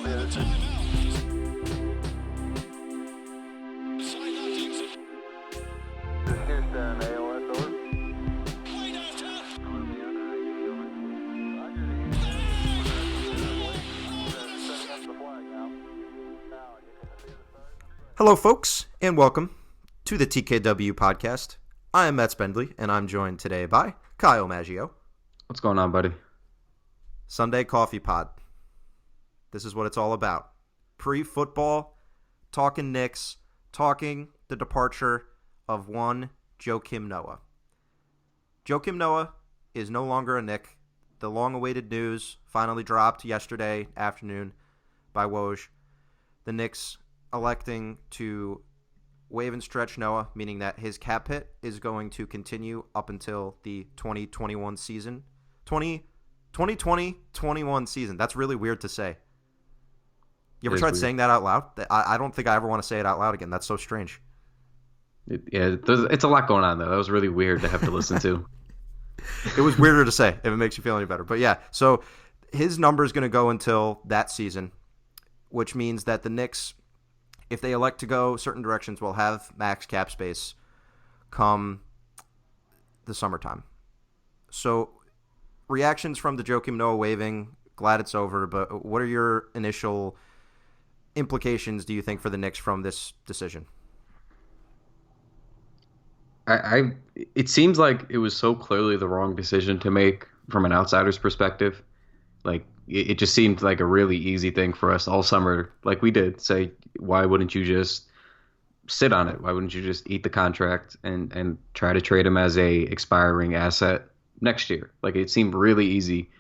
Hello, folks, and welcome to the TKW Podcast. I am Matt Spendley, and I'm joined today by Kyle Maggio. What's going on, buddy? Sunday Coffee Pod. This is what it's all about. Pre-football, talking Knicks, talking the departure of one Joakim Noah. Joakim Noah is no longer a Knick. The long-awaited news finally dropped yesterday afternoon by Woj. The Knicks electing to waive and stretch Noah, meaning that his cap hit is going to continue up until the 2021 season. 2020-21 season. That's really weird to say. You ever tried saying that out loud? I don't think I ever want to say it out loud again. That's so strange. It's a lot going on, though. That was really weird to have to listen to. It was weirder to say, if it makes you feel any better. But yeah, so his number is going to go until that season, which means that the Knicks, if they elect to go certain directions, will have max cap space come the summertime. So reactions from the Joakim Noah waiving, glad it's over, but what are your initial implications, do you think, for the Knicks from this decision? It seems like it was so clearly the wrong decision to make from an outsider's perspective. Like, it just seemed like a really easy thing for us all summer, like we did, say, why wouldn't you just sit on it? Why wouldn't you just eat the contract and try to trade him as a expiring asset next year? Like, it seemed really easy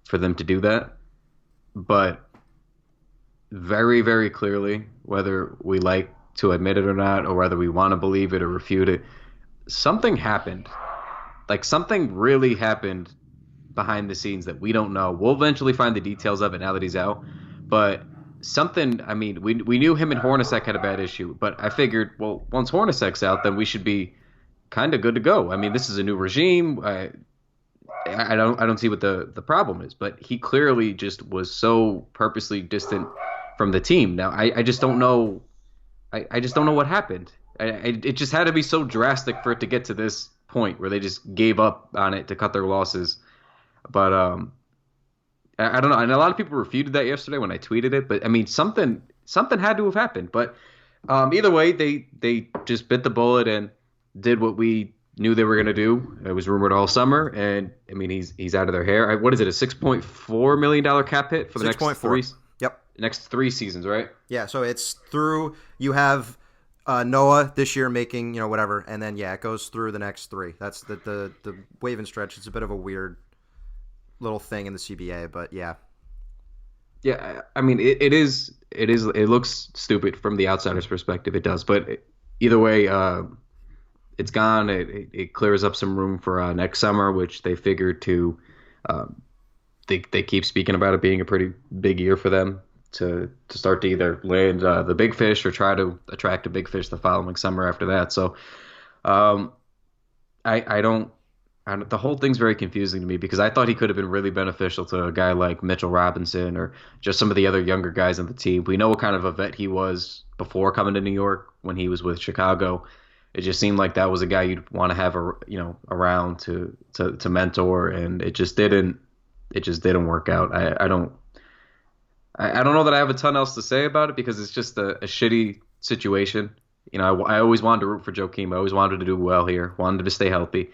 for them to do that. But very, very clearly, whether we like to admit it or not, or whether we want to believe it or refute it, something happened. Like, something really happened behind the scenes that we don't know. We'll eventually find the details of it now that he's out. But something, I mean, we knew him and Hornacek had a bad issue, but I figured, well, once Hornacek's out, then we should be kind of good to go. I mean, this is a new regime. I don't see what the problem is, but he clearly just was so purposely distant from the team. Now, I just don't know. I just don't know what happened. It just had to be so drastic for it to get to this point where they just gave up on it to cut their losses. But I don't know. And a lot of people refuted that yesterday when I tweeted it. But I mean, something had to have happened. But either way, they just bit the bullet and did what we knew they were going to do. It was rumored all summer, and I mean, he's out of their hair. What is it? A $6.4 million cap hit for the next 3? Yep. Next 3 seasons, right? Yeah. So it's through. You have Noah this year making whatever, and then it goes through the next 3. That's the wave and stretch. It's a bit of a weird little thing in the CBA, but yeah. I mean, it looks stupid from the outsider's perspective. It does, but either way, it's gone. It clears up some room for next summer, which they figured to. They keep speaking about it being a pretty big year for them to start to either land the big fish or try to attract a big fish the following summer after that. So, I don't. And the whole thing's very confusing to me because I thought he could have been really beneficial to a guy like Mitchell Robinson or just some of the other younger guys on the team. We know what kind of a vet he was before coming to New York when he was with Chicago. It just seemed like that was a guy you'd want to have around to mentor, and it just didn't work out. I don't know that I have a ton else to say about it because it's just a shitty situation. I always wanted to root for Joakim. I always wanted to do well here, wanted him to stay healthy.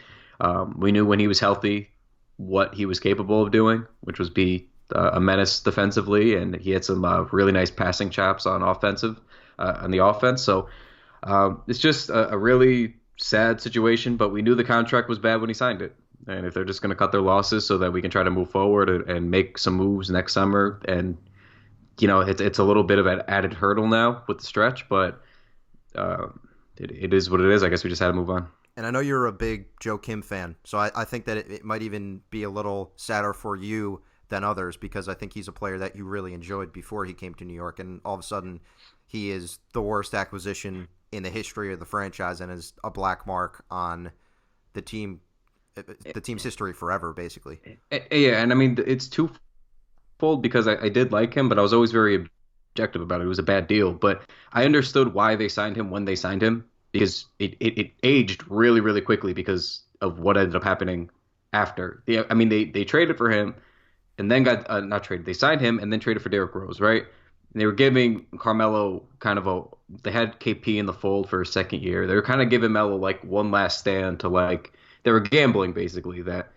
We knew when he was healthy what he was capable of doing, which was be a menace defensively, and he had some really nice passing chops on the offense. So it's just a really sad situation, but we knew the contract was bad when he signed it. And if they're just going to cut their losses so that we can try to move forward and make some moves next summer, and it's a little bit of an added hurdle now with the stretch, but it is what it is. I guess we just had to move on. And I know you're a big Joakim fan, so I think that it might even be a little sadder for you than others because I think he's a player that you really enjoyed before he came to New York, and all of a sudden he is the worst acquisition in the history of the franchise and is a black mark on the team's history forever, basically. Yeah, and I mean, it's twofold because I did like him, but I was always very objective about it. It was a bad deal, but I understood why they signed him when they signed him because it aged really, really quickly because of what ended up happening after. I mean, they traded for him and then got not traded. They signed him and then traded for Derrick Rose, right? And they were giving Carmelo kind of they had KP in the fold for a second year. They were kind of giving Melo like one last stand to like they were gambling basically that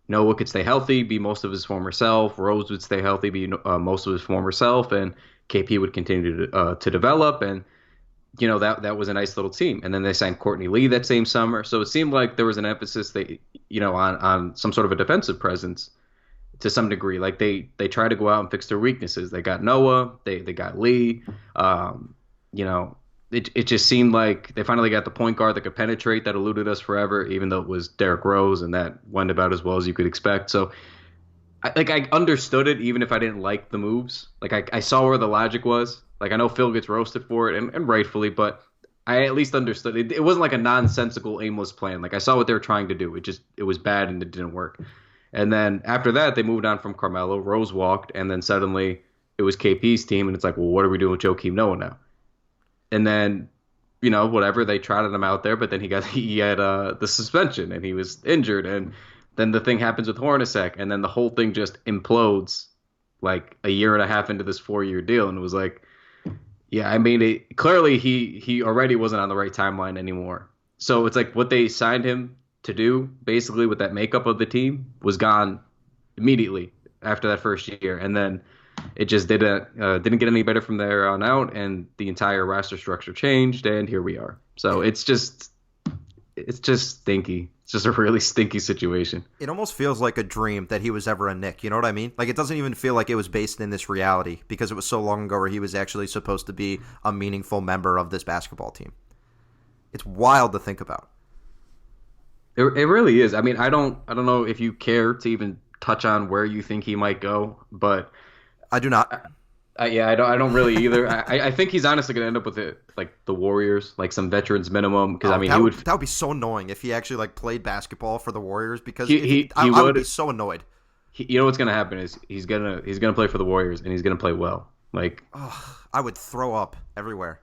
Noah could stay healthy, be most of his former self. Rose would stay healthy, be most of his former self, and KP would continue to develop. And that was a nice little team. And then they signed Courtney Lee that same summer, so it seemed like there was an emphasis on some sort of a defensive presence to some degree. Like they tried to go out and fix their weaknesses. They got Noah, they got Lee. It just seemed like they finally got the point guard that could penetrate that eluded us forever, even though it was Derrick Rose, and that went about as well as you could expect. So I understood it, even if I didn't like the moves. Like I saw where the logic was. Like I know Phil gets roasted for it, and rightfully, but I at least understood it. It wasn't like a nonsensical, aimless plan. Like I saw what they were trying to do. It was bad and it didn't work. And then after that, they moved on from Carmelo. Rose walked, and then suddenly it was KP's team, and it's like, well, what are we doing with Joakim Noah now? And then, whatever, they trotted him out there, but then he had the suspension and he was injured. And then the thing happens with Hornacek, and then the whole thing just implodes like a year and a half into this 4-year deal. And it was like, yeah, I mean, clearly he already wasn't on the right timeline anymore. So it's like what they signed him to do, basically with that makeup of the team, was gone immediately after that first year. And then it just didn't get any better from there on out, and the entire roster structure changed, and here we are. So it's just stinky. It's just a really stinky situation. It almost feels like a dream that he was ever a Knick. You know what I mean? Like it doesn't even feel like it was based in this reality because it was so long ago where he was actually supposed to be a meaningful member of this basketball team. It's wild to think about. It really is. I mean, I don't know if you care to even touch on where you think he might go, but I do not. I don't really either. I think he's honestly going to end up with the Warriors, like some veterans minimum. Because that would be so annoying if he actually played basketball for the Warriors. Because I would be so annoyed. What's going to happen is he's gonna play for the Warriors and he's going to play well. I would throw up everywhere.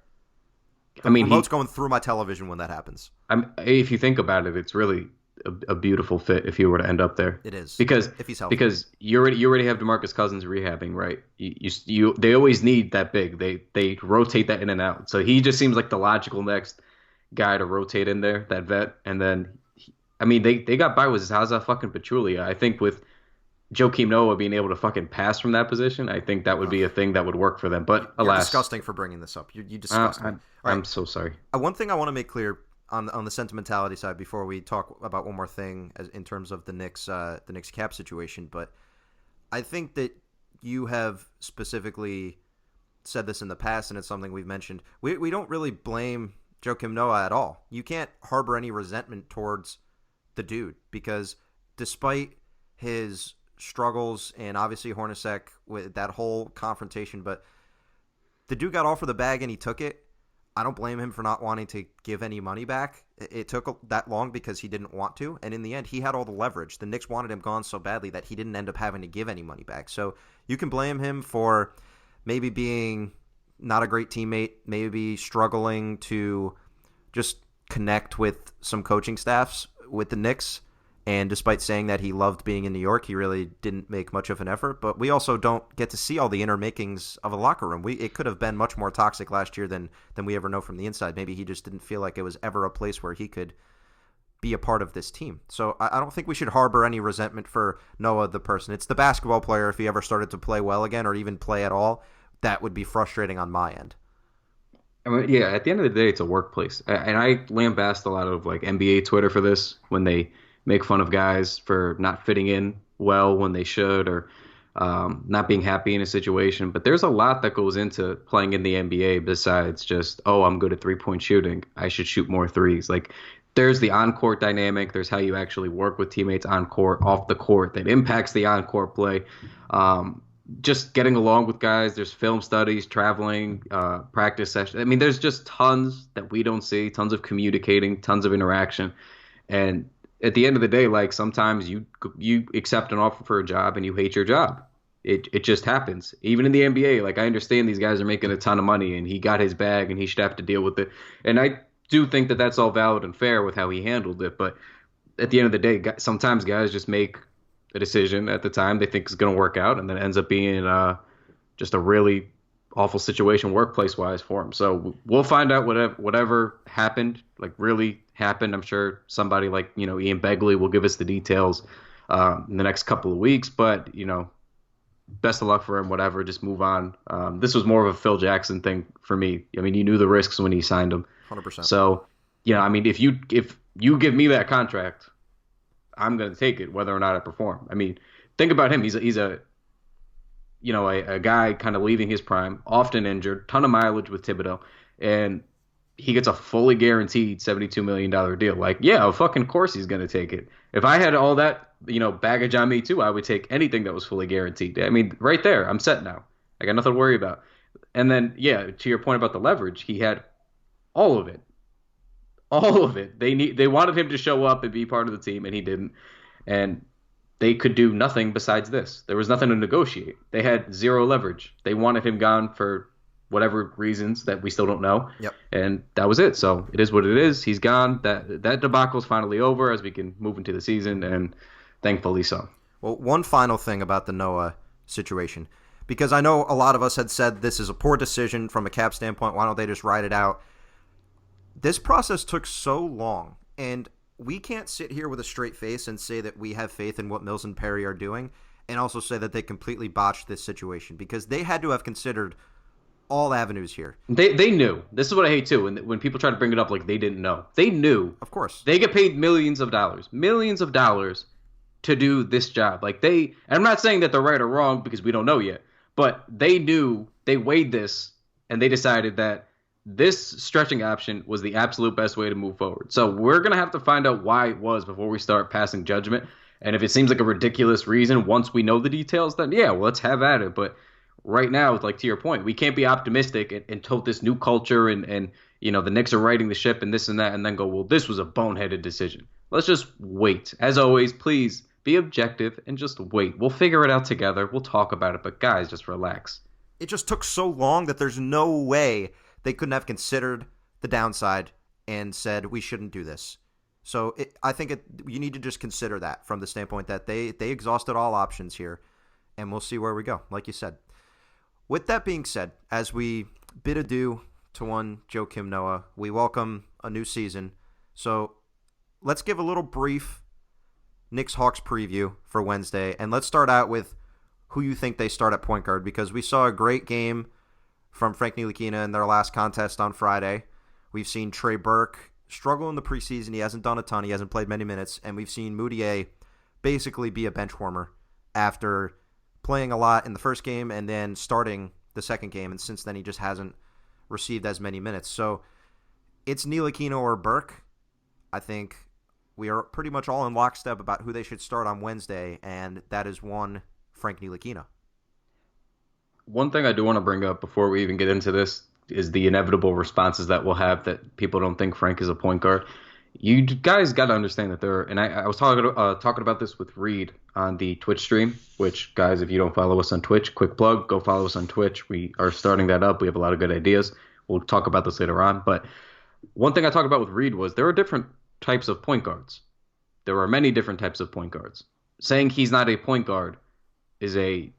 The I mean, remote's going through my television when that happens. If you think about it, it's really a beautiful fit if he were to end up there. It is because if he's healthy. Because you already have DeMarcus Cousins rehabbing, right? They always need that big. They rotate that in and out. So he just seems like the logical next guy to rotate in there, that vet. And then they got by with Zaza fucking Pachulia. I think with Joakim Noah being able to fucking pass from that position, I think that would be a thing that would work for them. But alas, you're disgusting for bringing this up. You disgust me. I'm so sorry. One thing I want to make clear on the sentimentality side before we talk about one more thing in terms of the Knicks cap situation, but I think that you have specifically said this in the past, and it's something we've mentioned. We don't really blame Joakim Noah at all. You can't harbor any resentment towards the dude because despite his struggles and obviously Hornacek with that whole confrontation, but the dude got off for the bag and he took it. I don't blame him for not wanting to give any money back. It took that long because he didn't want to, and in the end, he had all the leverage. The Knicks wanted him gone so badly that he didn't end up having to give any money back. So you can blame him for maybe being not a great teammate, maybe struggling to just connect with some coaching staffs with the Knicks. And despite saying that he loved being in New York, he really didn't make much of an effort. But we also don't get to see all the inner makings of a locker room. It could have been much more toxic last year than we ever know from the inside. Maybe he just didn't feel like it was ever a place where he could be a part of this team. So I don't think we should harbor any resentment for Noah, the person. It's the basketball player. If he ever started to play well again or even play at all, that would be frustrating on my end. I mean, yeah, at the end of the day, it's a workplace. And I lambast a lot of NBA Twitter for this when they make fun of guys for not fitting in well when they should or not being happy in a situation. But there's a lot that goes into playing in the NBA besides just, I'm good at three-point shooting. I should shoot more threes. There's the on-court dynamic. There's how you actually work with teammates on court, off the court that impacts the on-court play. Just getting along with guys. There's film studies, traveling, practice sessions. I mean, there's just tons that we don't see, tons of communicating, tons of interaction. And at the end of the day, sometimes you accept an offer for a job and you hate your job. It just happens. Even in the NBA, like I understand these guys are making a ton of money and he got his bag and he should have to deal with it. And I do think that that's all valid and fair with how he handled it. But at the end of the day, sometimes guys just make a decision at the time they think is going to work out, and then it ends up being just a really awful situation workplace wise for him. So we'll find out whatever happened, like really happened. I'm sure somebody like Ian Begley will give us the details in the next couple of weeks. But best of luck for him. Whatever, just move on. This was more of a Phil Jackson thing for me. I mean, you knew the risks when he signed him. 100%. So I mean, if you give me that contract, I'm going to take it, whether or not I perform. I mean, think about him. He's a guy kind of leaving his prime, often injured, ton of mileage with Thibodeau, and he gets a fully guaranteed $72 million deal. Like, yeah, of fucking course he's going to take it. If I had all that, baggage on me too, I would take anything that was fully guaranteed. I mean, right there, I'm set now. I got nothing to worry about. And then, yeah, to your point about the leverage, he had all of it. All of it. They wanted him to show up and be part of the team, and he didn't. And they could do nothing besides this. There was nothing to negotiate. They had zero leverage. They wanted him gone for whatever reasons that we still don't know. Yep. And that was it. So it is what it is. He's gone. That debacle is finally over as we can move into the season, and thankfully so. Well, one final thing about the Noah situation, because I know a lot of us had said this is a poor decision from a cap standpoint. Why don't they just ride it out? This process took so long, and we can't sit here with a straight face and say that we have faith in what Mills and Perry are doing and also say that they completely botched this situation, because they had to have considered all avenues here. They knew. This is what I hate too. When people try to bring it up like they didn't know. They knew. Of course. They get paid millions of dollars to do this job. And I'm not saying that they're right or wrong because we don't know yet, but they knew, they weighed this, and they decided that this stretching option was the absolute best way to move forward. So we're going to have to find out why it was before we start passing judgment. And if it seems like a ridiculous reason, once we know the details, then yeah, well, let's have at it. But right now, like to your point, we can't be optimistic and tote this new culture and the Knicks are righting the ship and this and that, and then go, well, this was a boneheaded decision. Let's just wait. As always, please be objective and just wait. We'll figure it out together. We'll talk about it. But guys, just relax. It just took so long that there's no way they couldn't have considered the downside and said, we shouldn't do this. So I think you need to just consider that from the standpoint that they exhausted all options here, and we'll see where we go, like you said. With that being said, as we bid adieu to one Joakim Noah, we welcome a new season. So let's give a little brief Knicks-Hawks preview for Wednesday, and let's start out with who you think they start at point guard, because we saw a great game from Frank Ntilikina in their last contest on Friday. We've seen Trey Burke struggle in the preseason. He hasn't done a ton. He hasn't played many minutes. And we've seen Moutier basically be a bench warmer after playing a lot in the first game and then starting the second game. And since then, he just hasn't received as many minutes. So it's Ntilikina or Burke. I think we are pretty much all in lockstep about who they should start on Wednesday, and that is one Frank Ntilikina. One thing I do want to bring up before we even get into this is the inevitable responses that we'll have that people don't think Frank is a point guard. You guys got to understand that I was talking about this with Reed on the Twitch stream, which, guys, if you don't follow us on Twitch, quick plug, go follow us on Twitch. We are starting that up. We have a lot of good ideas. We'll talk about this later on. But one thing I talked about with Reed was there are different types of point guards. There are many different types of point guards. Saying he's not a point guard is a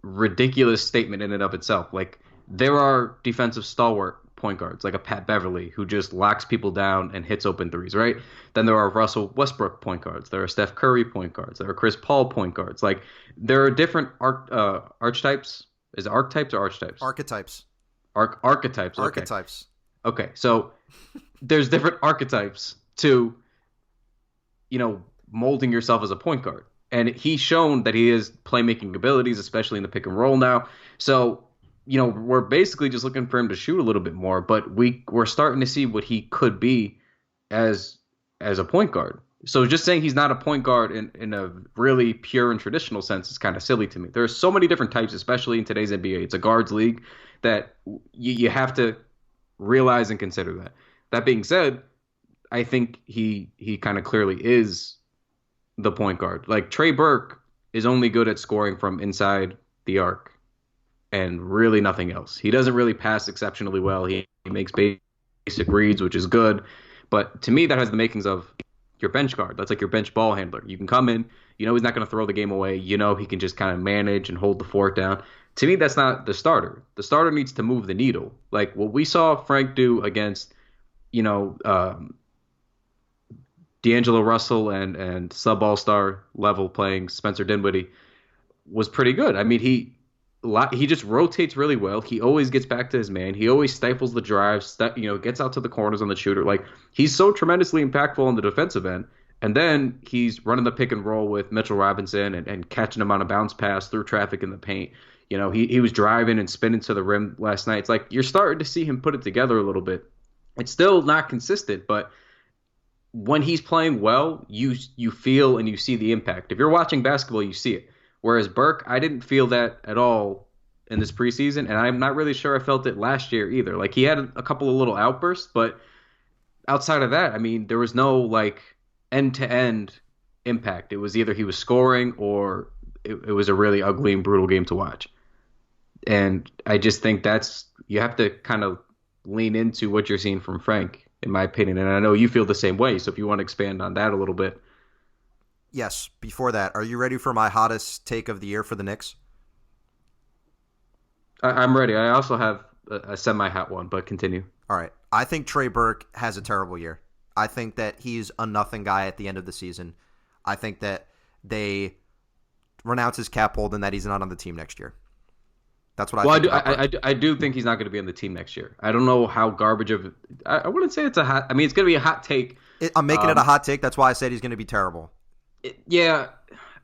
ridiculous statement in and of itself. Like, there are defensive stalwart point guards, like a Pat Beverly, who just locks people down and hits open threes, right? Then there are Russell Westbrook point guards. There are Steph Curry point guards. There are Chris Paul point guards. Like, there are different archetypes. Is it archetypes or archetypes? Archetypes. Archetypes. Okay. Archetypes. Okay, so there's different archetypes to, molding yourself as a point guard. And he's shown that he has playmaking abilities, especially in the pick and roll now. So, we're basically just looking for him to shoot a little bit more, but we're starting to see what he could be as a point guard. So just saying he's not a point guard in a really pure and traditional sense is kind of silly to me. There are so many different types, especially in today's NBA. It's a guards league that you have to realize and consider that. That being said, I think he kind of clearly is the point guard. Like, Trey Burke is only good at scoring from inside the arc and really nothing else. He doesn't really pass exceptionally well. He makes basic reads, which is good. But to me, that has the makings of your bench guard. That's like your bench ball handler. You can come in, he's not going to throw the game away. He can just kind of manage and hold the fort down. To me, that's not the starter. The starter needs to move the needle. Like what we saw Frank do against, D'Angelo Russell and sub all-star level playing Spencer Dinwiddie was pretty good. I mean, he just rotates really well. He always gets back to his man. He always stifles the drives, gets out to the corners on the shooter. Like, he's so tremendously impactful on the defensive end. And then he's running the pick and roll with Mitchell Robinson and catching him on a bounce pass through traffic in the paint. He was driving and spinning to the rim last night. It's like you're starting to see him put it together a little bit. It's still not consistent, but when he's playing well, you feel and you see the impact. If you're watching basketball, you see it. Whereas Burke, I didn't feel that at all in this preseason, and I'm not really sure I felt it last year either. Like, he had a couple of little outbursts, but outside of that, I mean, there was no, like, end-to-end impact. It was either he was scoring or it was a really ugly and brutal game to watch. And I just think you have to kind of lean into what you're seeing from Frank, in my opinion. And I know you feel the same way, so if you want to expand on that a little bit. Yes, before that, are you ready for my hottest take of the year for the Knicks? I'm ready. I also have a semi-hot one, but continue. All right. I think Trey Burke has a terrible year. I think that he's a nothing guy at the end of the season. I think that they renounce his cap hold and that he's not on the team next year. That's what I think. I do think he's not going to be on the team next year. I don't know how garbage of – I wouldn't say it's a hot – I mean, it's going to be a hot take. I'm making it a hot take. That's why I said he's going to be terrible. Yeah.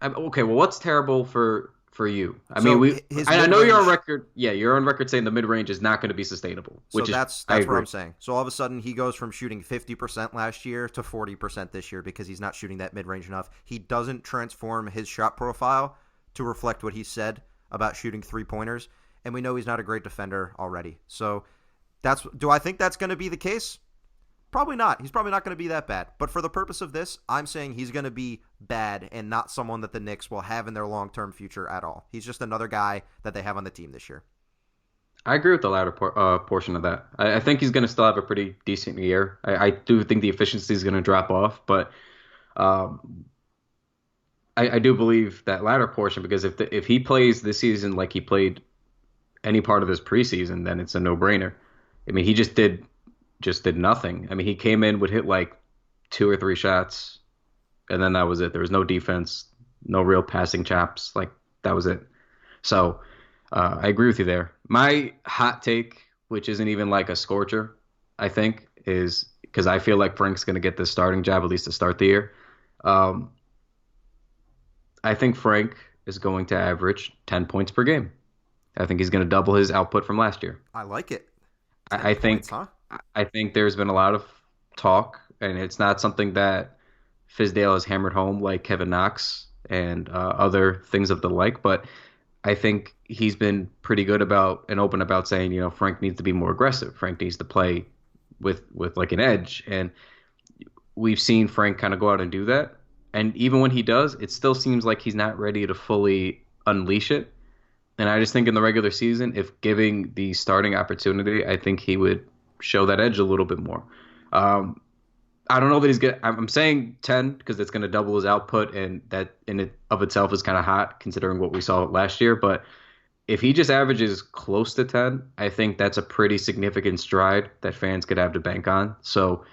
Okay, well, what's terrible for you? I know you're on record. Yeah, you're on record saying the mid-range is not going to be sustainable. That's what I'm saying. So all of a sudden he goes from shooting 50% last year to 40% this year because he's not shooting that mid-range enough. He doesn't transform his shot profile to reflect what he said about shooting three-pointers, and we know he's not a great defender already. So do I think that's going to be the case? Probably not. He's probably not going to be that bad. But for the purpose of this, I'm saying he's going to be bad and not someone that the Knicks will have in their long-term future at all. He's just another guy that they have on the team this year. I agree with the latter portion of that. I think he's going to still have a pretty decent year. I do think the efficiency is going to drop off, but I do believe that latter portion because if he plays this season like he played any part of this preseason, then it's a no-brainer. I mean, he just did nothing. I mean, he came in, would hit like 2 or 3 shots, and then that was it. There was no defense, no real passing chops. Like, that was it. So I agree with you there. My hot take, which isn't even like a scorcher, I think, is because I feel like Frank's going to get this starting job, at least to start the year. I think Frank is going to average 10 points per game. I think he's going to double his output from last year. I like it. I think there's been a lot of talk, and it's not something that Fizdale has hammered home like Kevin Knox and other things of the like, but I think he's been pretty good about and open about saying, Frank needs to be more aggressive. Frank needs to play with like an edge, and we've seen Frank kind of go out and do that. And even when he does, it still seems like he's not ready to fully unleash it. And I just think in the regular season, if giving the starting opportunity, I think he would show that edge a little bit more. I don't know that he's good. I'm saying 10 because it's going to double his output, and that in it of itself is kind of hot considering what we saw last year. But if he just averages close to 10, I think that's a pretty significant stride that fans could have to bank on. So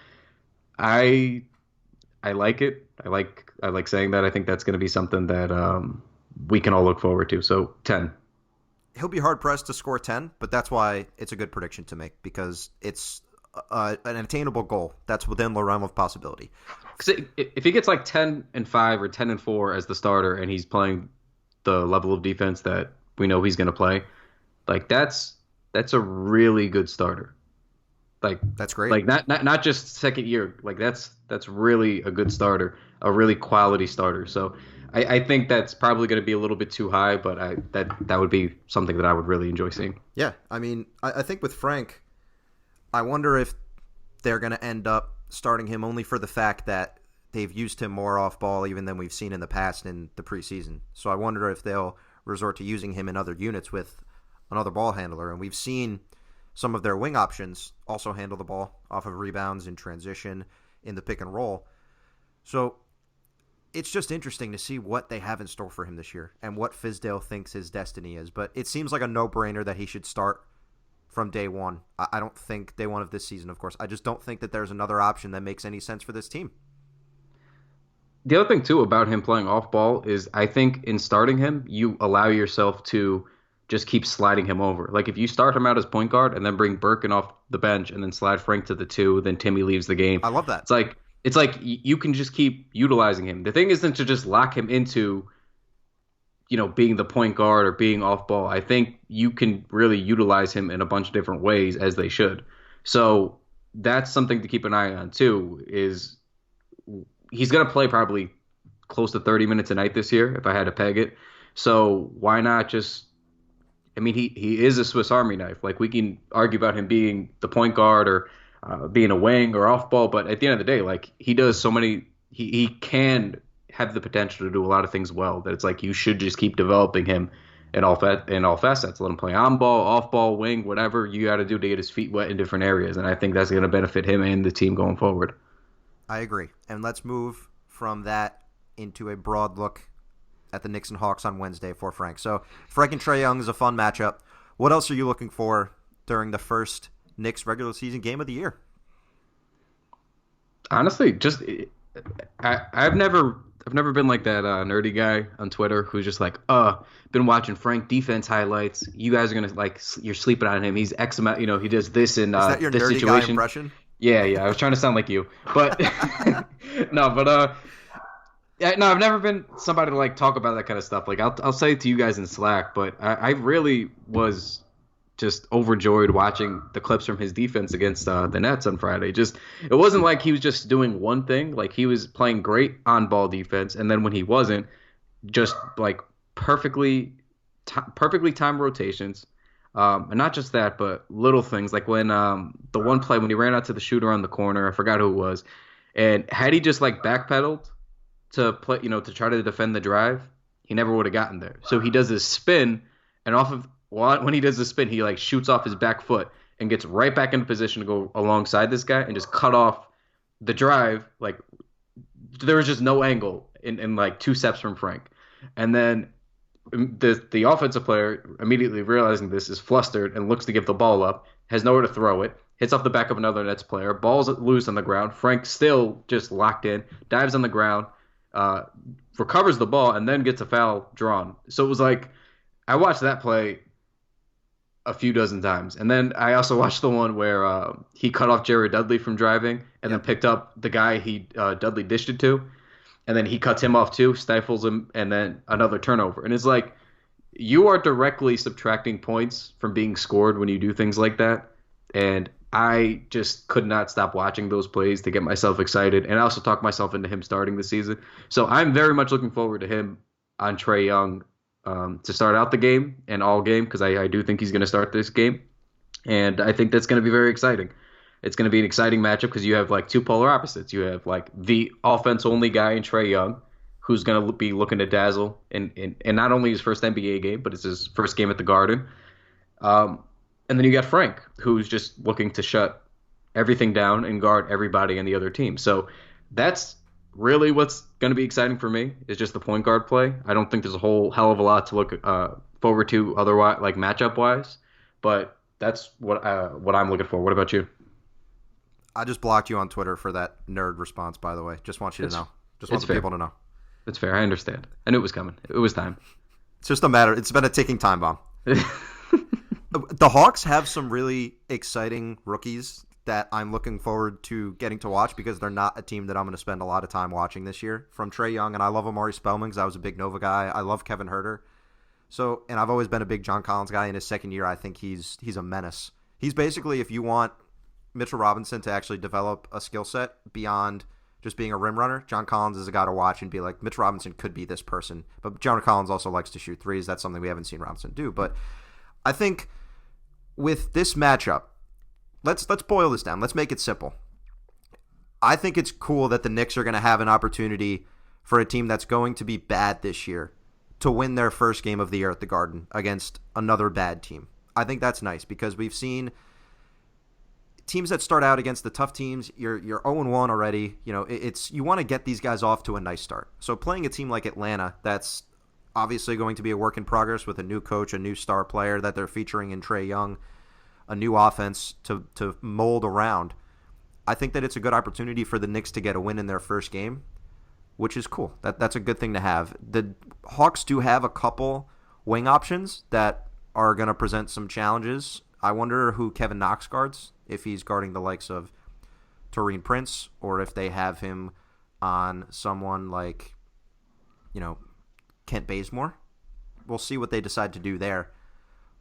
I like it. I like saying that. I think that's going to be something that we can all look forward to. So 10. He'll be hard-pressed to score 10, but that's why it's a good prediction to make because it's an attainable goal that's within the realm of possibility. Because if he gets like 10-5 or 10-4 as the starter and he's playing the level of defense that we know he's going to play, like that's a really good starter. Like that's great. Like not just second year. Like that's really a good starter, a really quality starter. So I think that's probably going to be a little bit too high, but that would be something that I would really enjoy seeing. Yeah, I mean, I think with Frank, I wonder if they're going to end up starting him only for the fact that they've used him more off ball even than we've seen in the past in the preseason. So I wonder if they'll resort to using him in other units with another ball handler. And we've seen some of their wing options also handle the ball off of rebounds in transition, in the pick and roll. So it's just interesting to see what they have in store for him this year and what Fizdale thinks his destiny is. But it seems like a no-brainer that he should start from day one. I don't think day one of this season, of course. I just don't think that there's another option that makes any sense for this team. The other thing, too, about him playing off ball is I think in starting him, you allow yourself to just keep sliding him over. Like if you start him out as point guard and then bring Birkin off the bench and then slide Frank to the 2, then Timmy leaves the game. I love that. It's like you can just keep utilizing him. The thing isn't to just lock him into, being the point guard or being off ball. I think you can really utilize him in a bunch of different ways as they should. So that's something to keep an eye on too, is he's going to play probably close to 30 minutes a night this year if I had to peg it. So why not just, he is a Swiss Army knife. Like we can argue about him being the point guard or being a wing or off ball, but at the end of the day, like he does so many, he can have the potential to do a lot of things well, that it's like you should just keep developing him in all facets. Let him play on ball, off ball, wing, whatever you got to do to get his feet wet in different areas. And I think that's going to benefit him and the team going forward. I agree. And let's move from that into a broad look at the Knicks and Hawks on Wednesday for Frank. So Frank and Trae Young is a fun matchup. What else are you looking for during the first Knicks regular season game of the year? Honestly, just I've never been like that nerdy guy on Twitter who's just like, been watching Frank defense highlights. You guys are gonna you're sleeping on him. He's X amount, he does this in is that your this nerdy situation. Guy impression? Yeah. I was trying to sound like you, but I've never been somebody to talk about that kind of stuff. Like I'll say it to you guys in Slack, but I really was just overjoyed watching the clips from his defense against the Nets on Friday. It wasn't like he was just doing one thing. Like he was playing great on-ball defense, and then when he wasn't, just perfectly timed rotations. And not just that, but little things like when the one play when he ran out to the shooter on the corner, I forgot who it was, and had he just backpedaled to play, to try to defend the drive, he never would have gotten there. So he does this spin, and when he does the spin, he shoots off his back foot and gets right back into position to go alongside this guy and just cut off the drive. There was just no angle in 2 steps from Frank. And then the offensive player, immediately realizing this, is flustered and looks to give the ball up, has nowhere to throw it, hits off the back of another Nets player, ball's loose on the ground. Frank still just locked in, dives on the ground, recovers the ball, and then gets a foul drawn. So it was I watched that play a few dozen times. And then I also watched the one where he cut off Jared Dudley from driving and then picked up the guy Dudley dished it to. And then he cuts him off too, stifles him, and then another turnover. And it's you are directly subtracting points from being scored when you do things like that. And I just could not stop watching those plays to get myself excited. And I also talked myself into him starting the season. So I'm very much looking forward to him on Trae Young to start out the game and all game, because I do think he's going to start this game. And I think that's going to be very exciting. It's going to be an exciting matchup because you have 2 polar opposites. You have the offense-only guy in Trae Young, who's going to be looking to dazzle in not only his first NBA game, but it's his first game at the Garden. And then you got Frank, who's just looking to shut everything down and guard everybody on the other team. So that's really what's going to be exciting for me, is just the point guard play. I don't think there's a whole hell of a lot to look forward to otherwise, matchup-wise. But that's what I'm looking for. What about you? I just blocked you on Twitter for that nerd response, by the way. Just want you to know. Just want the people to know. It's fair. I understand. I knew it was coming. It was time. It's just a matter. It's been a ticking time bomb. The Hawks have some really exciting rookies that I'm looking forward to getting to watch, because they're not a team that I'm going to spend a lot of time watching this year. From Trae Young, and I love Amari Spellman because I was a big Nova guy. I love Kevin Huerter. So, and I've always been a big John Collins guy. In his second year, I think he's a menace. He's basically, if you want Mitchell Robinson to actually develop a skill set beyond just being a rim runner, John Collins is a guy to watch and be like, Mitchell Robinson could be this person. But John Collins also likes to shoot threes. That's something we haven't seen Robinson do. But I think with this matchup, let's boil this down. Let's make it simple. I think it's cool that the Knicks are going to have an opportunity for a team that's going to be bad this year to win their first game of the year at the Garden against another bad team. I think that's nice because we've seen teams that start out against the tough teams, you're 0-1 already. You know, you want to get these guys off to a nice start. So playing a team like Atlanta, that's obviously going to be a work in progress with a new coach, a new star player that they're featuring in Trae Young, a new offense to mold around. I think that it's a good opportunity for the Knicks to get a win in their first game, which is cool. That's a good thing to have. The Hawks do have a couple wing options that are going to present some challenges. I wonder who Kevin Knox guards, if he's guarding the likes of Taurean Prince, or if they have him on someone like, Kent Bazemore. We'll see what they decide to do there.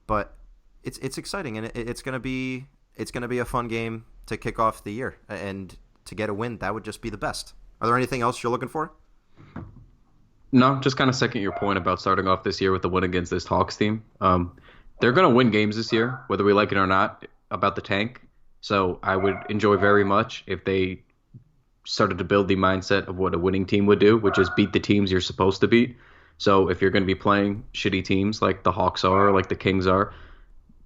But it's exciting, and it's going to be a fun game to kick off the year, and to get a win, that would just be the best. Are there anything else you're looking for? No, just kind of second your point about starting off this year with the win against this Hawks team. They're going to win games this year, whether we like it or not, about the tank. So I would enjoy very much if they started to build the mindset of what a winning team would do, which is beat the teams you're supposed to beat. So if you're going to be playing shitty teams like the Hawks are, or like the Kings are,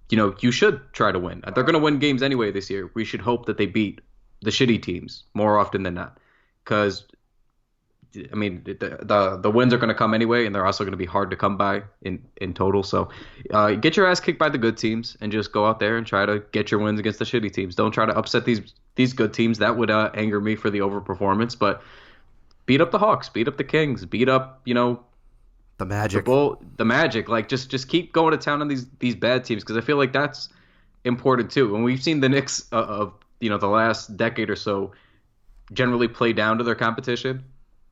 you should try to win. They're going to win games anyway this year. We should hope that they beat the shitty teams more often than not. Because, the wins are going to come anyway, and they're also going to be hard to come by in total. So get your ass kicked by the good teams and just go out there and try to get your wins against the shitty teams. Don't try to upset these good teams. That would anger me for the overperformance. But beat up the Hawks, beat up the Kings, beat up, the Magic. The Magic. Like, just keep going to town on these bad teams, because I feel like that's important too. And we've seen the Knicks of the last decade or so generally play down to their competition.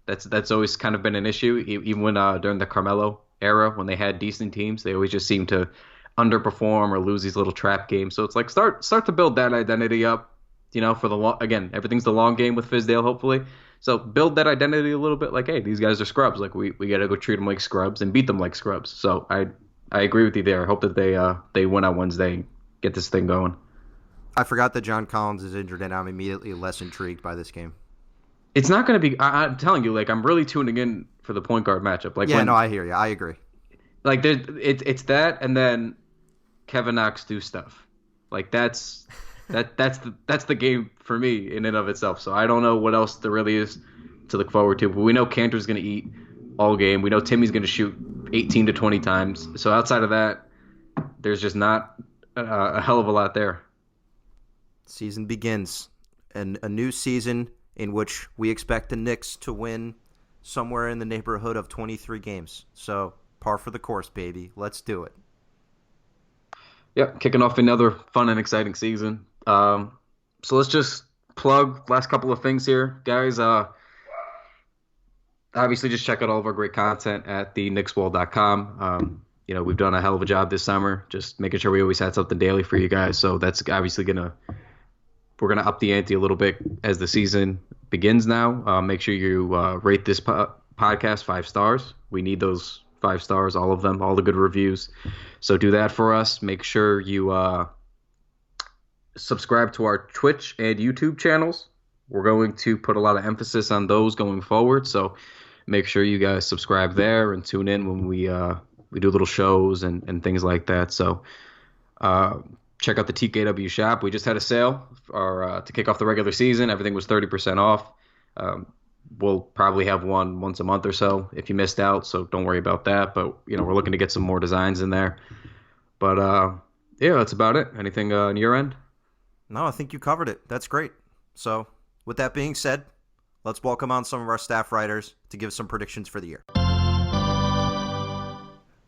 That's always kind of been an issue. Even when during the Carmelo era, when they had decent teams, they always just seem to underperform or lose these little trap games. So it's like start to build that identity up. For the again, everything's the long game with Fizdale, hopefully. So build that identity a little bit. Like, hey, these guys are scrubs. Like, we got to go treat them like scrubs and beat them like scrubs. So I agree with you there. I hope that they win on Wednesday and get this thing going. I forgot that John Collins is injured, and I'm immediately less intrigued by this game. It's not going to be. I'm telling you, like, I'm really tuning in for the point guard matchup. Like, I hear you. I agree. Like, it's that, and then Kevin Knox do stuff. Like, that's the game for me in and of itself. So I don't know what else there really is to look forward to. But we know Kanter's going to eat all game. We know Timmy's going to shoot 18 to 20 times. So outside of that, there's just not a hell of a lot there. Season begins, and a new season in which we expect the Knicks to win somewhere in the neighborhood of 23 games. So par for the course, baby. Let's do it. Yep, kicking off another fun and exciting season. So let's just plug last couple of things here, guys. Obviously, just check out all of our great content at theknickswall.com. We've done a hell of a job this summer, just making sure we always had something daily for you guys. So that's obviously we're gonna up the ante a little bit as the season begins now. Make sure you rate this podcast 5 stars. We need those 5 stars, all of them, all the good reviews. So do that for us. Make sure you subscribe to our Twitch and YouTube channels. We're going to put a lot of emphasis on those going forward. So make sure you guys subscribe there and tune in when we do little shows and things like that. So check out the TKW shop. We just had a sale to kick off the regular season. Everything was 30% off. We'll probably have one once a month or so if you missed out, so don't worry about that. But, we're looking to get some more designs in there. But, that's about it. Anything on your end? No, I think you covered it. That's great. So, with that being said, let's welcome on some of our staff writers to give some predictions for the year.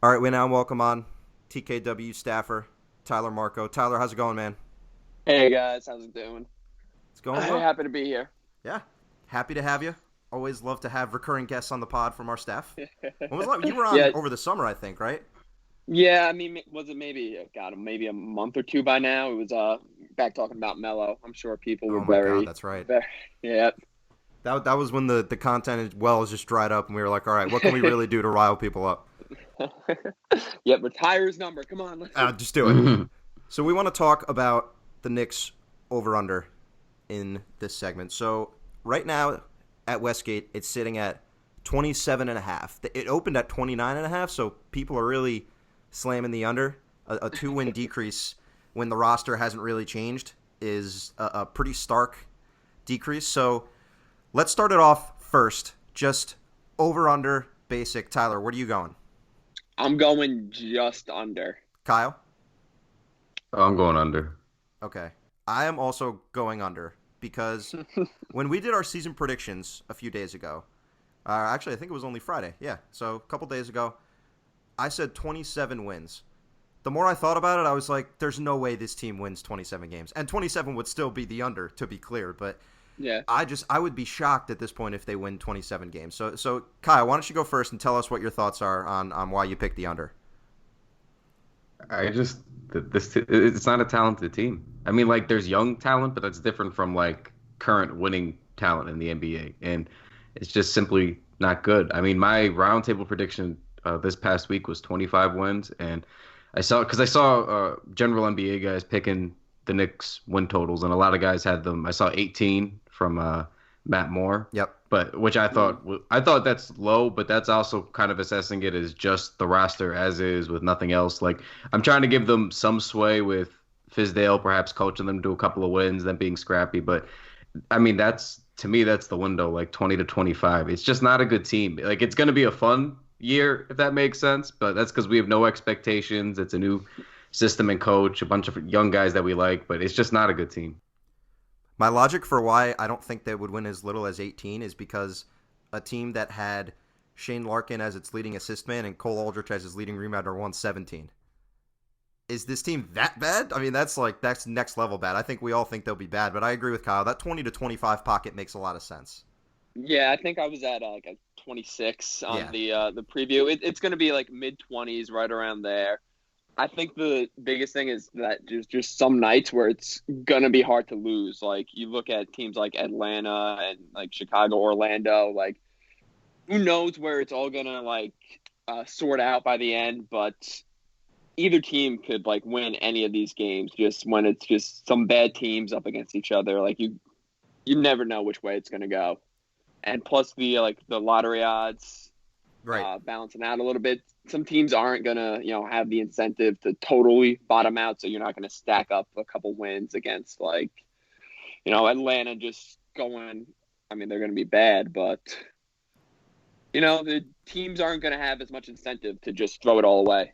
All right, we now welcome on TKW staffer, Tyler Marko. Tyler, how's it going, man? Hey, guys. How's it doing? It's going well. Happy to be here. Yeah, happy to have you. Always love to have recurring guests on the pod from our staff. When was that? You were on over the summer, I think, right? Yeah, was it maybe a month or two by now? It was back talking about Melo. I'm sure people were God, that's right. Yeah. That was when the content was just dried up, and we were like, all right, what can we really do to rile people up? Yep, retire his number. Come on. Just do it. So we want to talk about the Knicks over-under in this segment. So right now at Westgate, it's sitting at 27.5. It opened at 29.5, so people are really slamming the under. A 2-win decrease when the roster hasn't really changed is a pretty stark decrease. So let's start it off first. Just over-under, basic. Tyler, where are you going? I'm going just under. Kyle? I'm going under. Okay. I am also going under because when we did our season predictions a few days ago, actually I think it was only Friday. Yeah, so a couple days ago, I said 27 wins. The more I thought about it, I was like, there's no way this team wins 27 games. And 27 would still be the under, to be clear. But yeah, I would be shocked at this point if they win 27 games. So Kyle, why don't you go first and tell us what your thoughts are on why you picked the under? It's not a talented team. I mean, like, there's young talent, but that's different from, like, current winning talent in the NBA. And it's just simply not good. I mean, my roundtable prediction this past week was 25 wins, and I saw general NBA guys picking the Knicks win totals, and a lot of guys had them. I saw 18 from Matt Moore. Yep. But which I thought that's low, but that's also kind of assessing it as just the roster as is with nothing else. Like, I'm trying to give them some sway with Fizdale, perhaps coaching them to a couple of wins, them being scrappy. But I mean, to me, that's the window, like 20 to 25. It's just not a good team. Like, it's going to be a fun year, if that makes sense, but that's because we have no expectations. It's a new system and coach, a bunch of young guys that we like, but it's just not a good team. My logic for why I don't think they would win as little as 18 is because a team that had Shane Larkin as its leading assist man and Cole Aldrich as his leading rebounder won 17. Is this team that bad? I mean, that's next level bad. I think we all think they'll be bad, but I agree with Kyle. That 20 to 25 pocket makes a lot of sense. Yeah, I think I was at like a 26 on the preview. It's going to be like mid-20s, right around there. I think the biggest thing is that there's just some nights where it's going to be hard to lose. Like, you look at teams like Atlanta and like Chicago, Orlando, like, who knows where it's all going to like sort out by the end, but either team could like win any of these games just when it's just some bad teams up against each other. Like, you never know which way it's going to go. And plus the lottery odds, right, balancing out a little bit. Some teams aren't gonna, have the incentive to totally bottom out, so you're not gonna stack up a couple wins against Atlanta just going. I mean, they're gonna be bad, but the teams aren't gonna have as much incentive to just throw it all away.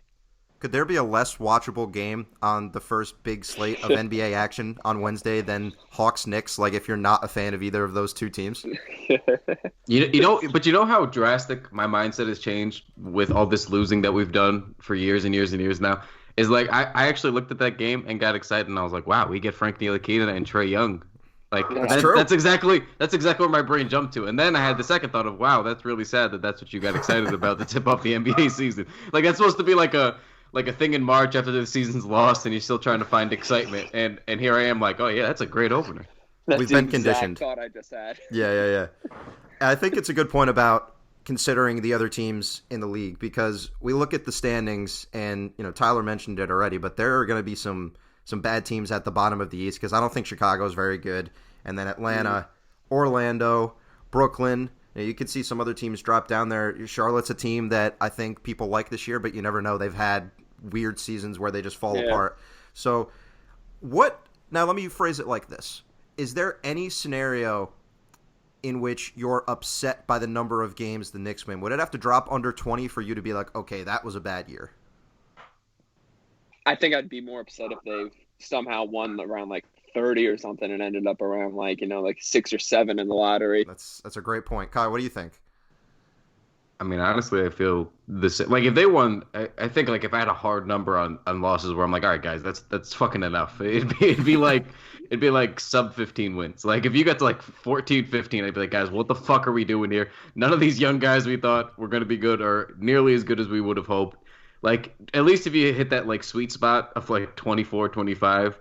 Could there be a less watchable game on the first big slate of NBA action on Wednesday than Hawks-Knicks, like, if you're not a fan of either of those two teams? But you know how drastic my mindset has changed with all this losing that we've done for years and years and years now? Is like, I actually looked at that game and got excited, and I was like, wow, we get Frank Ntilikina and Trae Young. Like, that's exactly what my brain jumped to. And then I had the second thought of, wow, that's really sad that's what you got excited about to tip off the NBA season. Like, that's supposed to be like a thing in March after the season's lost and you're still trying to find excitement. And here I am like, oh, yeah, that's a great opener. We've been conditioned. Thought I just had. Yeah. I think it's a good point about considering the other teams in the league, because we look at the standings and, Tyler mentioned it already, but there are going to be some bad teams at the bottom of the East, because I don't think Chicago is very good. And then Atlanta, Orlando, Brooklyn. You could see some other teams drop down there. Charlotte's a team that I think people like this year, but you never know. They've had weird seasons where they just fall apart. So now let me phrase it like this. Is there any scenario in which you're upset by the number of games the Knicks win? Would it have to drop under 20 for you to be like, okay, that was a bad year? I think I'd be more upset if they've somehow won around like 30 or something and ended up around like 6 or 7 in the lottery. That's a great point. Kyle, what do you think? I mean, honestly, I feel this. Like, if they won, I think, like, if I had a hard number on losses where I'm like, all right, guys, that's fucking enough. It'd be like sub 15 wins. Like, if you got to like 14, 15, I'd be like, guys, what the fuck are we doing here? None of these young guys we thought were going to be good are nearly as good as we would have hoped. Like, at least if you hit that like sweet spot of like 24, 25,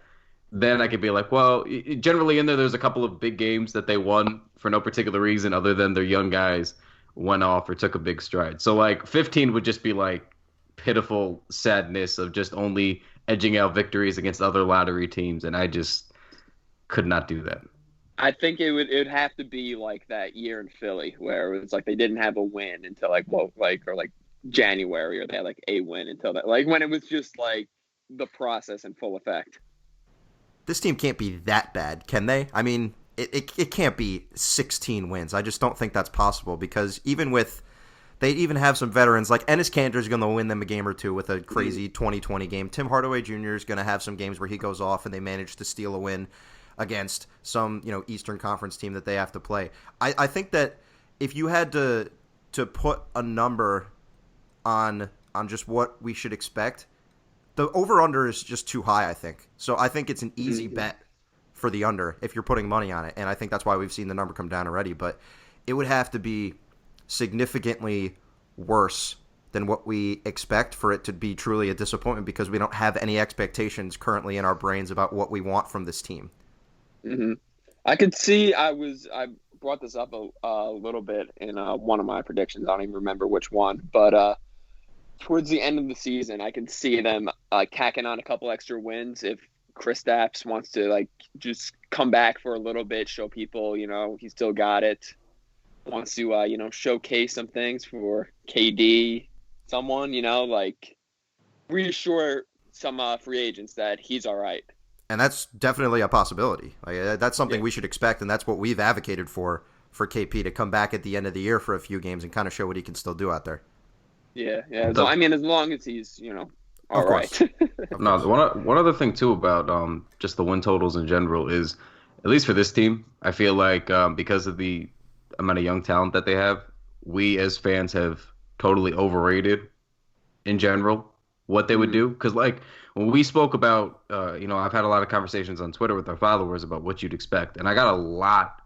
then I could be like, well, generally in there's a couple of big games that they won for no particular reason other than their young guys went off or took a big stride. So like 15 would just be like pitiful sadness of just only edging out victories against other lottery teams, and I just could not do that. I think it would have to be like that year in Philly where it was like they didn't have a win until like January, or they had like a win until that, like when it was just like the process in full effect. This team can't be that bad, can they? I mean, it can't be 16 wins. I just don't think that's possible, because they even have some veterans, like Enes Kanter is going to win them a game or two with a crazy 2020 game. Tim Hardaway Jr. is going to have some games where he goes off and they manage to steal a win against some Eastern Conference team that they have to play. I think that if you had to put a number on just what we should expect, the over-under is just too high, I think. So I think it's an easy bet for the under if you're putting money on it, and I think that's why we've seen the number come down already. But it would have to be significantly worse than what we expect for it to be truly a disappointment, because we don't have any expectations currently in our brains about what we want from this team. Mm-hmm. I could see. I brought this up a little bit in one of my predictions. I don't even remember which one, but towards the end of the season, I can see them tacking on a couple extra wins if Kristaps wants to like just come back for a little bit, show people he still got it. Wants to showcase some things for KD, someone like reassure some free agents that he's all right. And that's definitely a possibility. Like, that's something we should expect, and that's what we've advocated for KP to come back at the end of the year for a few games and kind of show what he can still do out there. Yeah. So, I mean, as long as he's all right. No, one other thing too about just the win totals in general is, at least for this team, I feel like because of the amount of young talent that they have, we as fans have totally overrated in general what they would do. Because like when we spoke about, I've had a lot of conversations on Twitter with our followers about what you'd expect, and I got a lot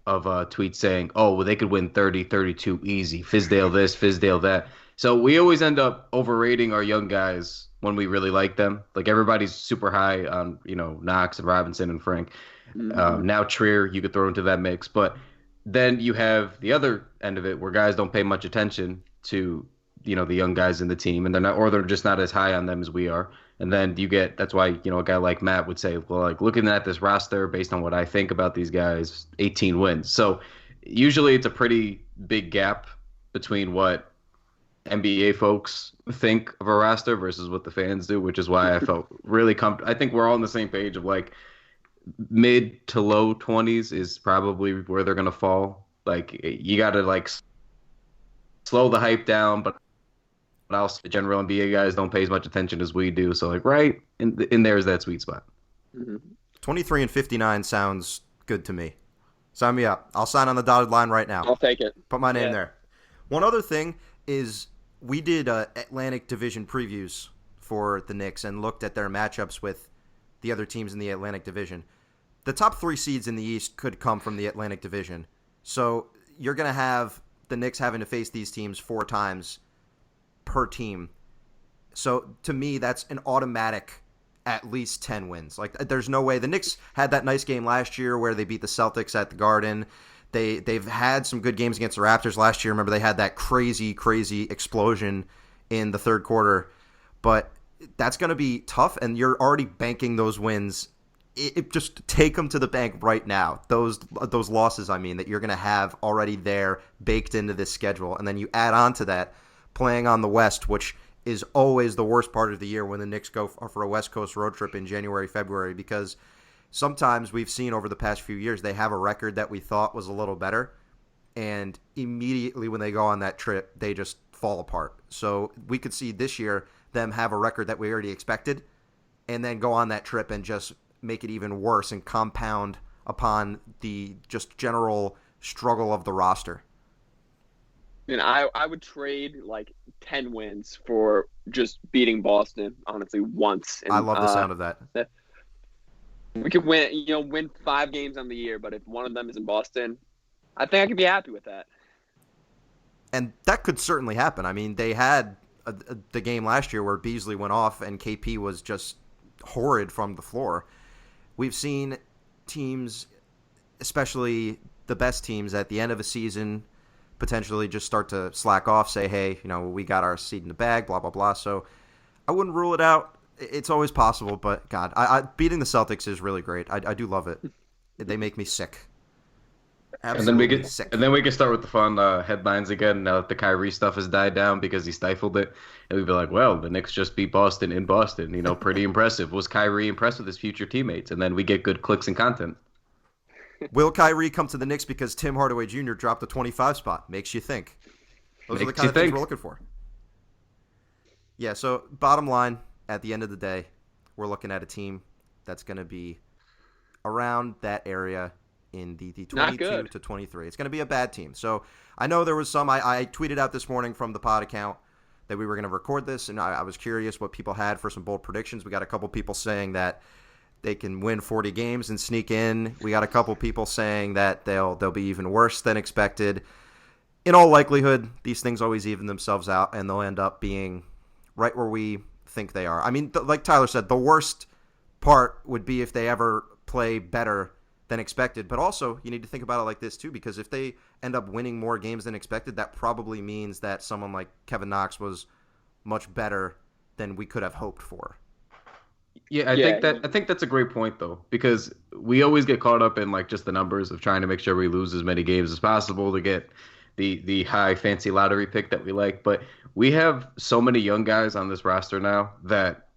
of tweets saying, oh, well, they could win 30, 32 easy. Fizdale this, Fizdale that. So we always end up overrating our young guys when we really like them. Like everybody's super high on, Knox and Robinson and Frank. Now Trier, you could throw into that mix. But then you have the other end of it where guys don't pay much attention to, the young guys in the team, and they're just not as high on them as we are. And then that's why, a guy like Matt would say, well, like looking at this roster based on what I think about these guys, 18 wins. So usually it's a pretty big gap between what NBA folks think of a roster versus what the fans do, which is why I felt really comfortable. I think we're all on the same page of like mid to low 20s is probably where they're going to fall. Like you got to like slow the hype down, but also the general NBA guys don't pay as much attention as we do. So like right in there's that sweet spot. 23-59 sounds good to me. Sign me up. I'll sign on the dotted line right now. I'll take it. Put my name there. One other thing is we did Atlantic Division previews for the Knicks and looked at their matchups with the other teams in the Atlantic Division. The top 3 seeds in the East could come from the Atlantic Division. So you're going to have the Knicks having to face these teams 4 times per team. So to me, that's an automatic at least 10 wins. Like there's no way. The Knicks had that nice game last year where they beat the Celtics at the Garden. They've had some good games against the Raptors last year. Remember, they had that crazy explosion in the third quarter. But that's going to be tough, and you're already banking those wins. Just take them to the bank right now. Those losses, that you're going to have already there baked into this schedule. And then you add on to that playing on the West, which is always the worst part of the year when the Knicks go for a West Coast road trip in January, February, because sometimes we've seen over the past few years they have a record that we thought was a little better, and immediately when they go on that trip, they just fall apart. So we could see this year them have a record that we already expected and then go on that trip and just make it even worse and compound upon the just general struggle of the roster. And I would trade like 10 wins for just beating Boston, honestly, once. And, I love the sound of that. We could win 5 games on the year, but if one of them is in Boston, I think I could be happy with that. And that could certainly happen. They had the game last year where Beasley went off and KP was just horrid from the floor. We've seen teams, especially the best teams, at the end of a season potentially just start to slack off, say, hey, we got our seed in the bag, blah, blah, blah. So I wouldn't rule it out. It's always possible, but God, beating the Celtics is really great. I do love it. they make me sick. And then we Absolutely get, sick. and then we can start with the fun headlines again. Now that the Kyrie stuff has died down because he stifled it, and we'd be like, "Well, the Knicks just beat Boston in Boston. You know, pretty impressive. Was Kyrie impressed with his future teammates?" And then we get good clicks and content. Will Kyrie come to the Knicks because Tim Hardaway Jr. dropped the 25 spot? Makes you think. Those are the kind of things we're looking for. Yeah. So bottom line, at the end of the day, we're looking at a team that's going to be around that area in the 22 to 23. It's going to be a bad team. So I know there was some, I tweeted out this morning from the pod account that we were going to record this, and I was curious what people had for some bold predictions. We got a couple people saying that they can win 40 games and sneak in. We got a couple people saying that they'll be even worse than expected. In all likelihood, these things always even themselves out, and they'll end up being right where we think they are. I mean, like Tyler said, the worst part would be if they ever play better than expected. But also, you need to think about it like this too, because if they end up winning more games than expected, that probably means that someone like Kevin Knox was much better than we could have hoped for. Yeah, I think that's a great point though, because we always get caught up in like just the numbers of trying to make sure we lose as many games as possible to get the high fancy lottery pick that we like. But we have so many young guys on this roster now that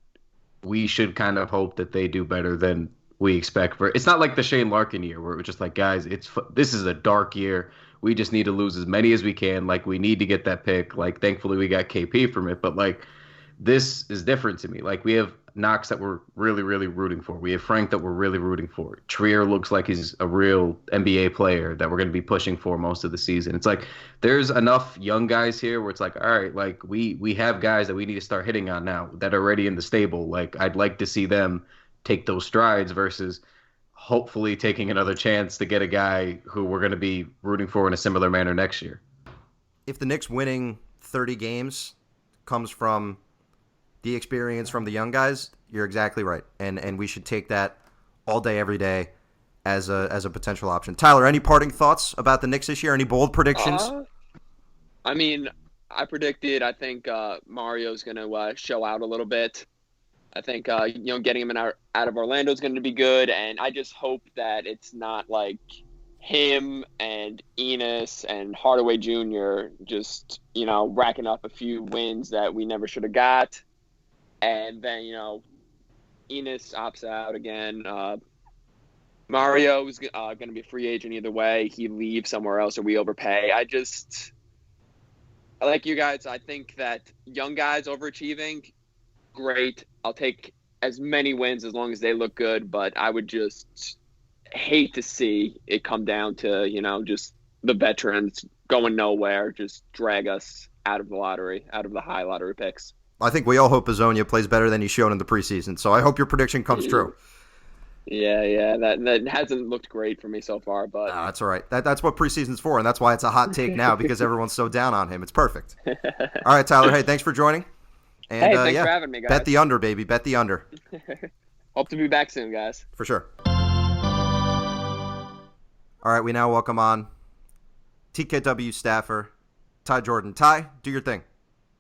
we should kind of hope that they do better than we expect. It's not like the Shane Larkin year where it was just like, guys, this is a dark year. We just need to lose as many as we can. Like, we need to get that pick. Like, thankfully we got KP from it. But like, this is different to me. Like, we have Knox that we're really, really rooting for. We have Frank that we're really rooting for. Trier looks like he's a real NBA player that we're going to be pushing for most of the season. It's like there's enough young guys here where it's like, all right, like we have guys that we need to start hitting on now that are already in the stable. Like, I'd like to see them take those strides versus hopefully taking another chance to get a guy who we're going to be rooting for in a similar manner next year. If the Knicks winning 30 games comes from the experience from the young guys, you're exactly right. And we should take that all day, every day as a potential option. Tyler, any parting thoughts about the Knicks this year? Any bold predictions? I mean, I think Mario's going to show out a little bit. I think, getting him out of Orlando is going to be good. And I just hope that it's not like him and Enes and Hardaway Jr. just, racking up a few wins that we never should have got. And then, Enes opts out again. Mario is going to be a free agent either way. He leaves somewhere else or we overpay. I like you guys. I think that young guys overachieving, great. I'll take as many wins as long as they look good, but I would just hate to see it come down to, just the veterans going nowhere, just drag us out of the lottery, out of the high lottery picks. I think we all hope Azonia plays better than he's shown in the preseason, so I hope your prediction comes true. Yeah, that hasn't looked great for me so far, but no, that's all right. That's what preseason's for, and that's why it's a hot take now because everyone's so down on him. It's perfect. All right, Tyler. Hey, thanks for joining. And, thanks for having me, guys. Bet the under, baby. Bet the under. Hope to be back soon, guys. For sure. All right, we now welcome on TKW staffer Ty Jordan. Ty, do your thing.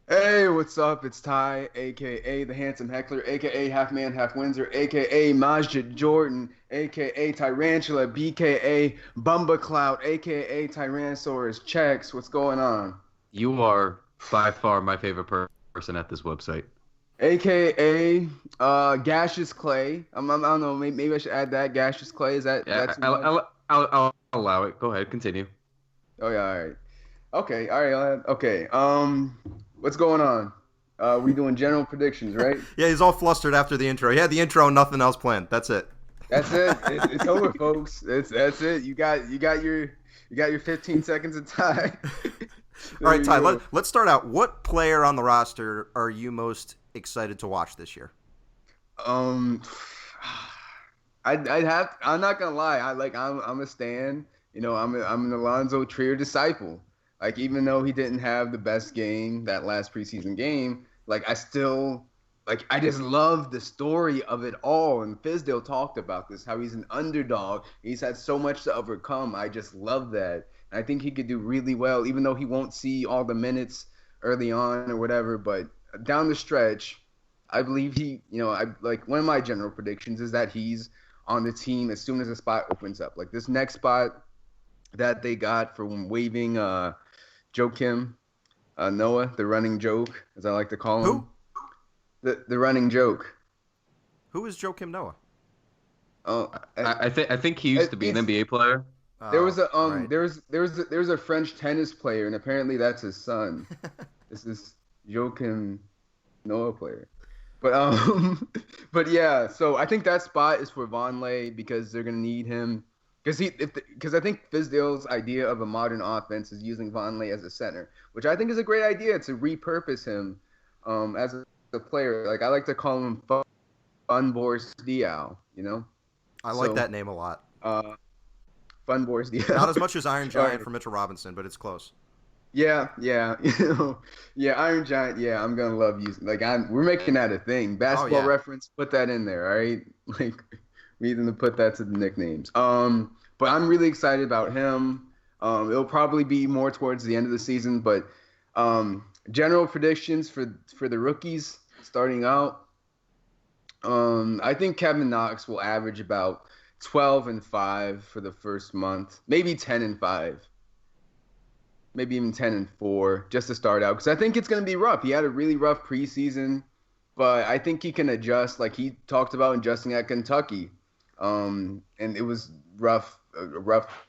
Hey, what's up? It's Ty, a.k.a. the Handsome Heckler, a.k.a. Half Man, Half Windsor, a.k.a. Maggio Jordan, a.k.a. Tarantula, b.k.a. Bumba Clout, a.k.a. Tyrannosaurus Chex. What's going on? You are by far my favorite person at this website. A.k.a. Gaseous Clay. I don't know, maybe I should add that. Gaseous Clay, is that? Yeah, I'll allow it. Go ahead, continue. Oh, yeah, all right. Okay, all right. Okay, what's going on? We doing general predictions, right? Yeah, he's all flustered after the intro. He had the intro and nothing else planned. That's it. That's it. It's over, folks. That's it. You got your 15 seconds of time. All right, Ty. Let's start out. What player on the roster are you most excited to watch this year? I'm not gonna lie. I'm a stan. I'm an Allonzo Trier disciple. Like, even though he didn't have the best game, that last preseason game, like, I just love the story of it all. And Fizdale talked about this, how he's an underdog. He's had so much to overcome. I just love that. And I think he could do really well, even though he won't see all the minutes early on or whatever. But down the stretch, I believe one of my general predictions is that he's on the team as soon as a spot opens up. Like this next spot that they got from waiving Joakim Noah, the running joke, as I like to call him. Who? The running joke. Who is Joakim Noah? Oh, I think he used to be an NBA player. There was a right. there was a French tennis player, and apparently that's his son. This is Joakim Noah player. But yeah, so I think that spot is for Vonleh because they're gonna need him. Because I think Fizdale's idea of a modern offense is using Vonleh as a center, which I think is a great idea to repurpose him as a player. Like I like to call him Fun Boris Diaw, you know? I like that name a lot. Fun Boris Diaw. Not as much as Iron Giant for Mitchell Robinson, but it's close. Yeah, Iron Giant. Yeah, I'm gonna love using. We're making that a thing. Basketball Reference, put that in there, all right? Like, we need them to put that to the nicknames. But I'm really excited about him. It'll probably be more towards the end of the season, but general predictions for the rookies starting out. I think Kevin Knox will average about 12-5 for the first month, maybe 10-5. Maybe even 10-4 just to start out, because I think it's going to be rough. He had a really rough preseason, but I think he can adjust, like he talked about adjusting at Kentucky. And it was a rough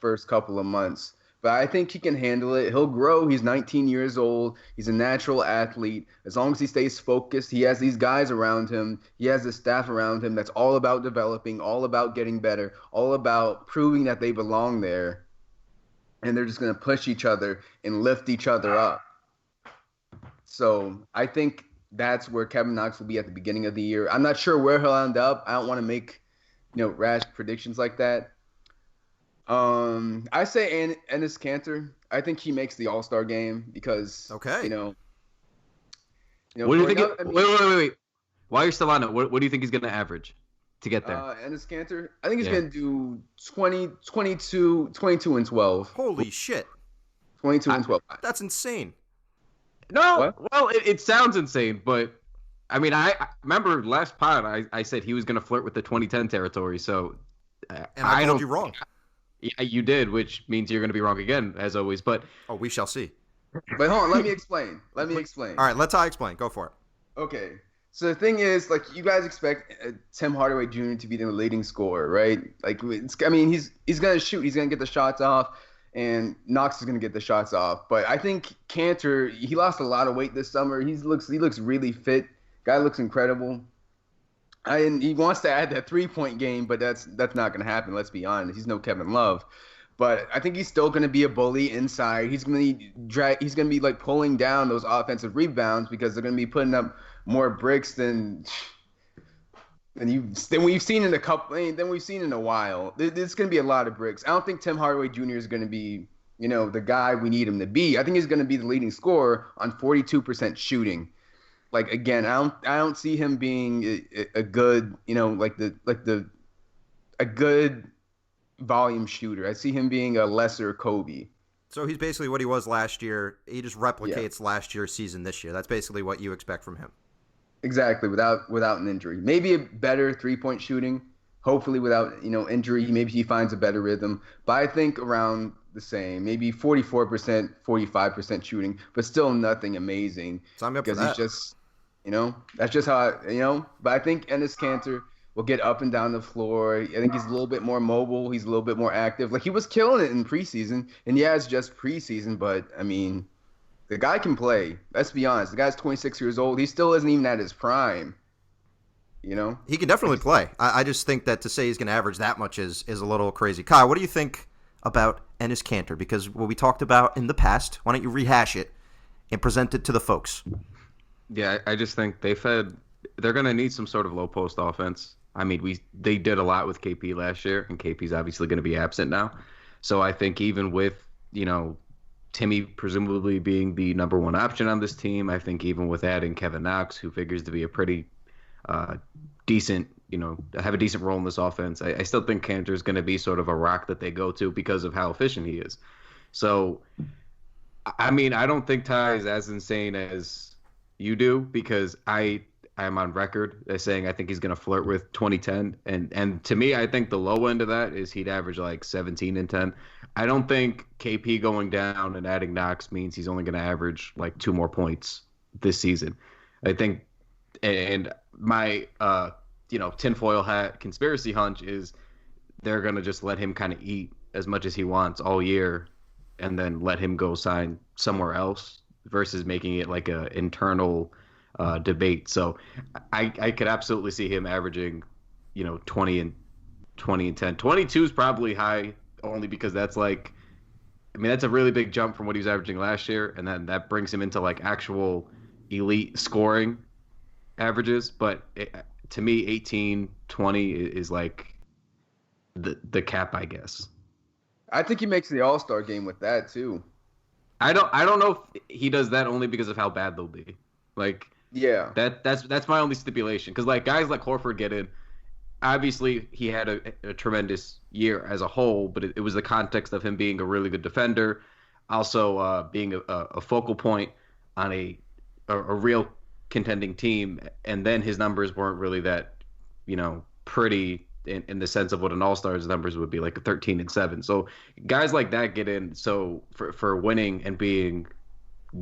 first couple of months. But I think he can handle it. He'll grow. He's 19 years old. He's a natural athlete. As long as he stays focused, he has these guys around him. He has the staff around him that's all about developing, all about getting better, all about proving that they belong there. And they're just going to push each other and lift each other up. So I think that's where Kevin Knox will be at the beginning of the year. I'm not sure where he'll end up. I don't want to make, rash predictions like that. I say Enes Kanter. I think he makes the All-Star game because, what do you think? Wait. While you're still on it, what do you think he's going to average to get there? Enes Kanter, I think he's going to do 22 and 12. Holy shit. 22 and 12. That's insane. No, what? Well, it sounds insane, but I mean, I remember last pod I said he was going to flirt with the 2010 territory, so and I told you wrong. Yeah, you did, which means you're going to be wrong again, as always. But we shall see. But hold on, let me explain. All right, let Ty explain. Go for it. Okay. So the thing is, you guys expect Tim Hardaway Jr. to be the leading scorer, right? He's going to shoot. He's going to get the shots off, and Knox is going to get the shots off. But I think Kanter, he lost a lot of weight this summer. He looks really fit. Guy looks incredible. And he wants to add that 3-point game, but that's not going to happen. Let's be honest. He's no Kevin Love. But I think he's still going to be a bully inside. He's going to be pulling down those offensive rebounds because they're going to be putting up more bricks than we've seen in a while. There's going to be a lot of bricks. I don't think Tim Hardaway Jr. is going to be, the guy we need him to be. I think he's going to be the leading scorer on 42% shooting. Again, I don't see him being a good, a good volume shooter. I see him being a lesser Kobe. So he's basically what he was last year. He just replicates last year's season this year. That's basically what you expect from him. Exactly, without an injury. Maybe a better 3-point shooting. Hopefully without, injury, maybe he finds a better rhythm. But I think around the same, maybe 44%, 45% shooting, but still nothing amazing. Sign me up for that. He's just, that's just how But I think Enes Kanter will get up and down the floor. I think he's a little bit more mobile. He's a little bit more active. He was killing it in preseason. And yeah, it's just preseason, but I mean, the guy can play. Let's be honest. The guy's 26 years old. He still isn't even at his prime. He can definitely play. I just think that to say he's going to average that much is a little crazy. Kyle, what do you think about Enes Kanter? Because what we talked about in the past, why don't you rehash it and present it to the folks? Yeah, I just think they're going to need some sort of low post offense. I mean, they did a lot with KP last year, and KP's obviously going to be absent now. So I think even with, Timmy presumably being the number one option on this team, I think even with adding Kevin Knox, who figures to be a pretty decent, have a decent role in this offense, I still think Kanter is going to be sort of a rock that they go to because of how efficient he is. So, I mean, I don't think Ty is as insane as you do, because I I'm on record as saying I think he's going to flirt with 2010. And to me, I think the low end of that is he'd average like 17 and 10. I don't think KP going down and adding Knox means he's only going to average like 2 more points this season. I think, and my tinfoil hat conspiracy hunch is they're going to just let him kind of eat as much as he wants all year and then let him go sign somewhere else versus making it like a internal debate. So I could absolutely see him averaging, 20 and 10. 22 is probably high only because that's that's a really big jump from what he was averaging last year. And then that brings him into like actual elite scoring averages. But to me, 18, 20 is like the cap, I guess. I think he makes the All-Star game with that too. I don't know if he does that only because of how bad they'll be. Like, yeah, that's my only stipulation. Because like guys like Horford get in. Obviously, he had a tremendous year as a whole, but it was the context of him being a really good defender, also being a focal point on a real contending team, and then his numbers weren't really that, pretty in the sense of what an All-Star's numbers would be, like a 13 and 7. So guys like that get in. So for winning and being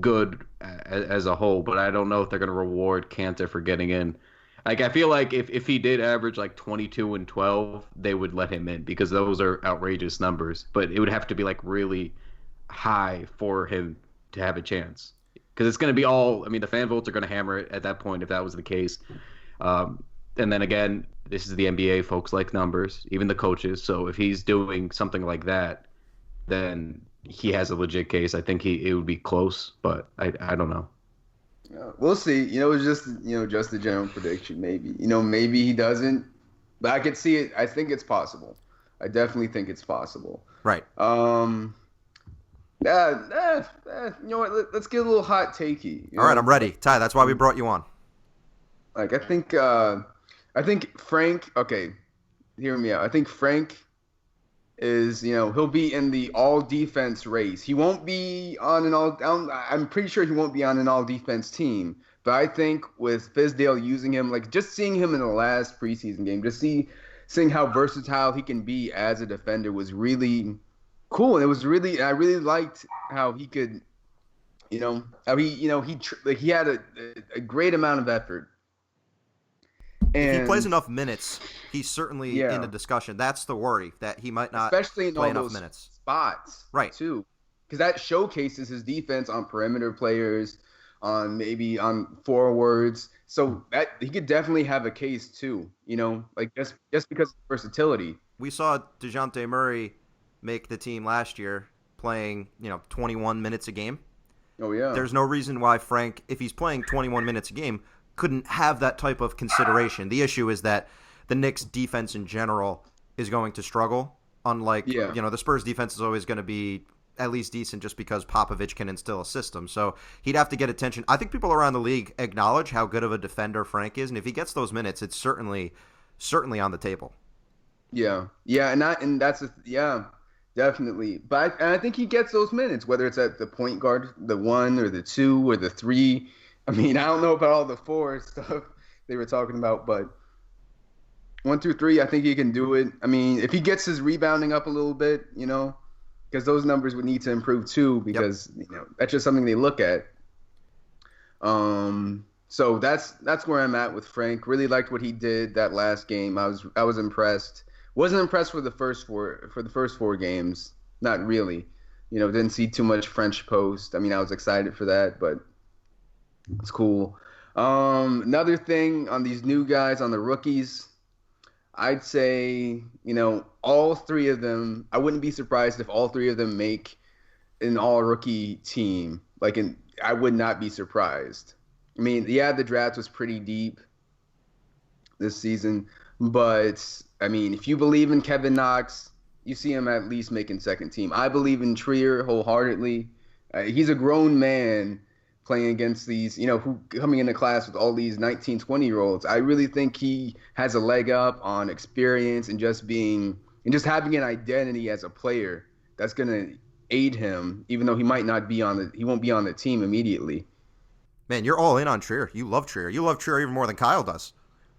good as a whole, but I don't know if they're going to reward Kanter for getting in. Like, I feel like if he did average like 22 and 12, they would let him in because those are outrageous numbers. But it would have to be like really high for him to have a chance. Because it's going to be the fan votes are going to hammer it at that point if that was the case. And then again, this is the NBA. Folks like numbers, even the coaches. So if he's doing something like that, then he has a legit case. I think it would be close, but I don't know. We'll see. It's just a general prediction. Maybe, maybe he doesn't, but I could see it. I think it's possible. I definitely think it's possible. Right. You know what? Let's get a little hot takey. All right, I'm ready, Ty. That's why we brought you on. Like, I think Frank. Okay, hear me out. I think Frank is, he'll be in the all defense race. He won't be on an all. I'm pretty sure he won't be on an all defense team. But I think with Fizdale using him, like just seeing him in the last preseason game, just seeing how versatile he can be as a defender was really cool. And I really liked how he could, how he had a great amount of effort. And if he plays enough minutes, he's certainly in the discussion. That's the worry, that he might not especially in play all enough those minutes. Spots, right? Too, because that showcases his defense on perimeter players, maybe on forwards. So that he could definitely have a case too. Like just because of versatility. We saw DeJounte Murray make the team last year, playing 21 minutes a game. Oh yeah. There's no reason why Frank, if he's playing 21 minutes a game, couldn't have that type of consideration. The issue is that the Knicks defense in general is going to struggle. Unlike, the Spurs defense is always going to be at least decent just because Popovich can instill a system. So he'd have to get attention. I think people around the league acknowledge how good of a defender Frank is. And if he gets those minutes, it's certainly on the table. Yeah. Yeah. Definitely. But I think he gets those minutes, whether it's at the point guard, the 1 or the 2 or the 3. I mean, I don't know about all the 4 stuff they were talking about, but 1 through 3, I think he can do it. I mean, if he gets his rebounding up a little bit, because those numbers would need to improve too, because that's just something they look at. So that's where I'm at with Frank. Really liked what he did that last game. I was impressed. Wasn't impressed with the first 4 games. Not really. Didn't see too much French post. I mean, I was excited for that, but it's cool. Another thing on these new guys, on the rookies, I'd say, all 3 of them, I wouldn't be surprised if all 3 of them make an all-rookie team. I would not be surprised. I mean, the draft was pretty deep this season, but, I mean, if you believe in Kevin Knox, you see him at least making second team. I believe in Trier wholeheartedly. He's a grown man playing against these, who coming into class with all these 19, 20-year-olds. I really think he has a leg up on experience and just having an identity as a player that's going to aid him, even though he won't be on the team immediately. Man, you're all in on Trier. You love Trier. You love Trier even more than Kyle does.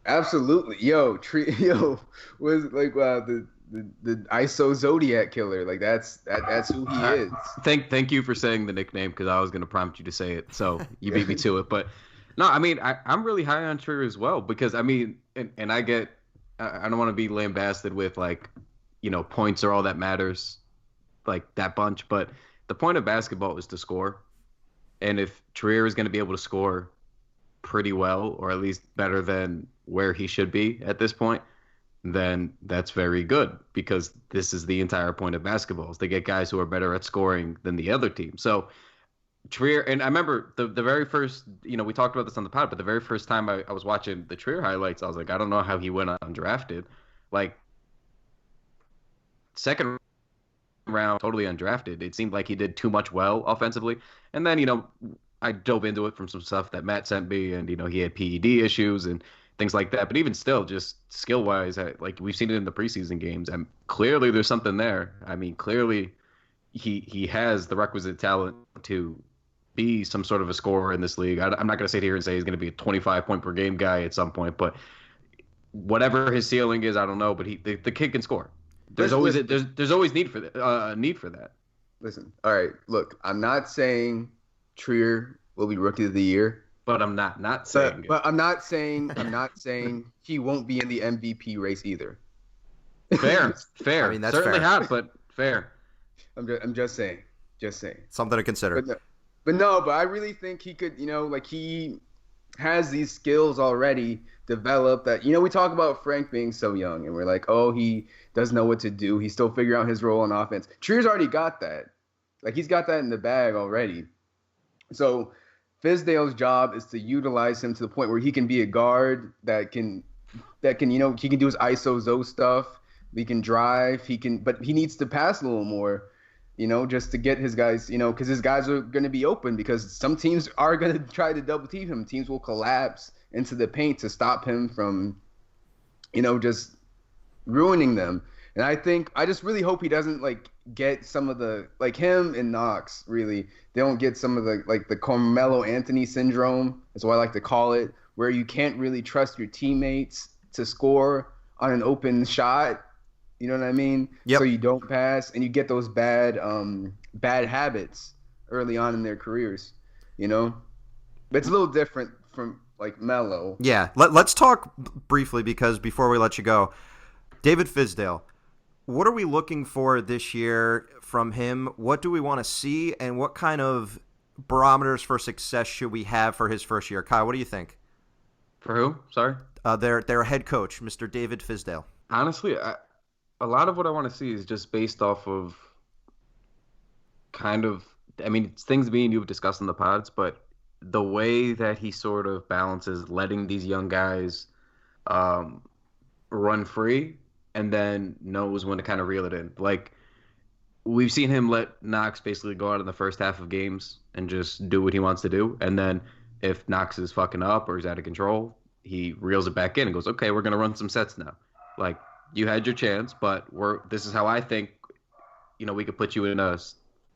Absolutely, yo, was like the ISO Zodiac killer. Like that's who he is. Thank you for saying the nickname because I was going to prompt you to say it, so you beat me to it. But no, I mean I'm really high on Trier as well because I mean, and I don't want to be lambasted with like, points are all that matters, like that bunch. But the point of basketball is to score, and if Trier is going to be able to score pretty well, or at least better than where he should be at this point, then that's very good because this is the entire point of basketball is to get guys who are better at scoring than the other team. So Trier, and I remember the very first, we talked about this on the pod, but the very first time I was watching the Trier highlights, I was like, I don't know how he went undrafted. Like, second round, totally undrafted. It seemed like he did too much well offensively. And then, I dove into it from some stuff that Matt sent me, and, he had PED issues and things like that. But even still, just skill-wise, like we've seen it in the preseason games, and clearly there's something there. I mean, clearly he has the requisite talent to be some sort of a scorer in this league. I'm not going to sit here and say he's going to be a 25-point-per-game guy at some point, but whatever his ceiling is, I don't know. But the kid can score. There's always need for that. Listen, all right. Look, I'm not saying Trier will be Rookie of the Year, but I'm not saying. But I'm not saying he won't be in the MVP race either. Fair. I mean, that's certainly fair. hot, but fair. I'm just saying. Something to consider. But I really think he could, like he has these skills already developed that, we talk about Frank being so young and we're like, oh, he doesn't know what to do. He's still figuring out his role on offense. Trier's already got that. Like he's got that in the bag already. So Fizdale's job is to utilize him to the point where he can be a guard that can, he can do his ISO Zo stuff. He can drive. But he needs to pass a little more. Just to get his guys, because his guys are going to be open because some teams are going to try to double team him. Teams will collapse into the paint to stop him from, just ruining them. And I just really hope he doesn't get some of the, him and Knox, really, they don't get some of the Carmelo Anthony syndrome, is what I like to call it, where you can't really trust your teammates to score on an open shot. You know what I mean? Yep. So you don't pass, and you get those bad habits early on in their careers. But it's a little different from Melo. Yeah. Let's talk briefly because before we let you go, David Fizdale, what are we looking for this year from him? What do we want to see, and what kind of barometers for success should we have for his first year? Kyle, what do you think? For who? Sorry? Their head coach, Mr. David Fizdale. Honestly, a lot of what I want to see is just based off of it's things me and you have discussed in the pods, but the way that he sort of balances letting these young guys run free and then knows when to kind of reel it in. Like, we've seen him let Knox basically go out in the first half of games and just do what he wants to do. And then if Knox is fucking up or he's out of control, he reels it back in and goes, okay, we're going to run some sets now. Like, you had your chance, but this is how I think, we could put you in a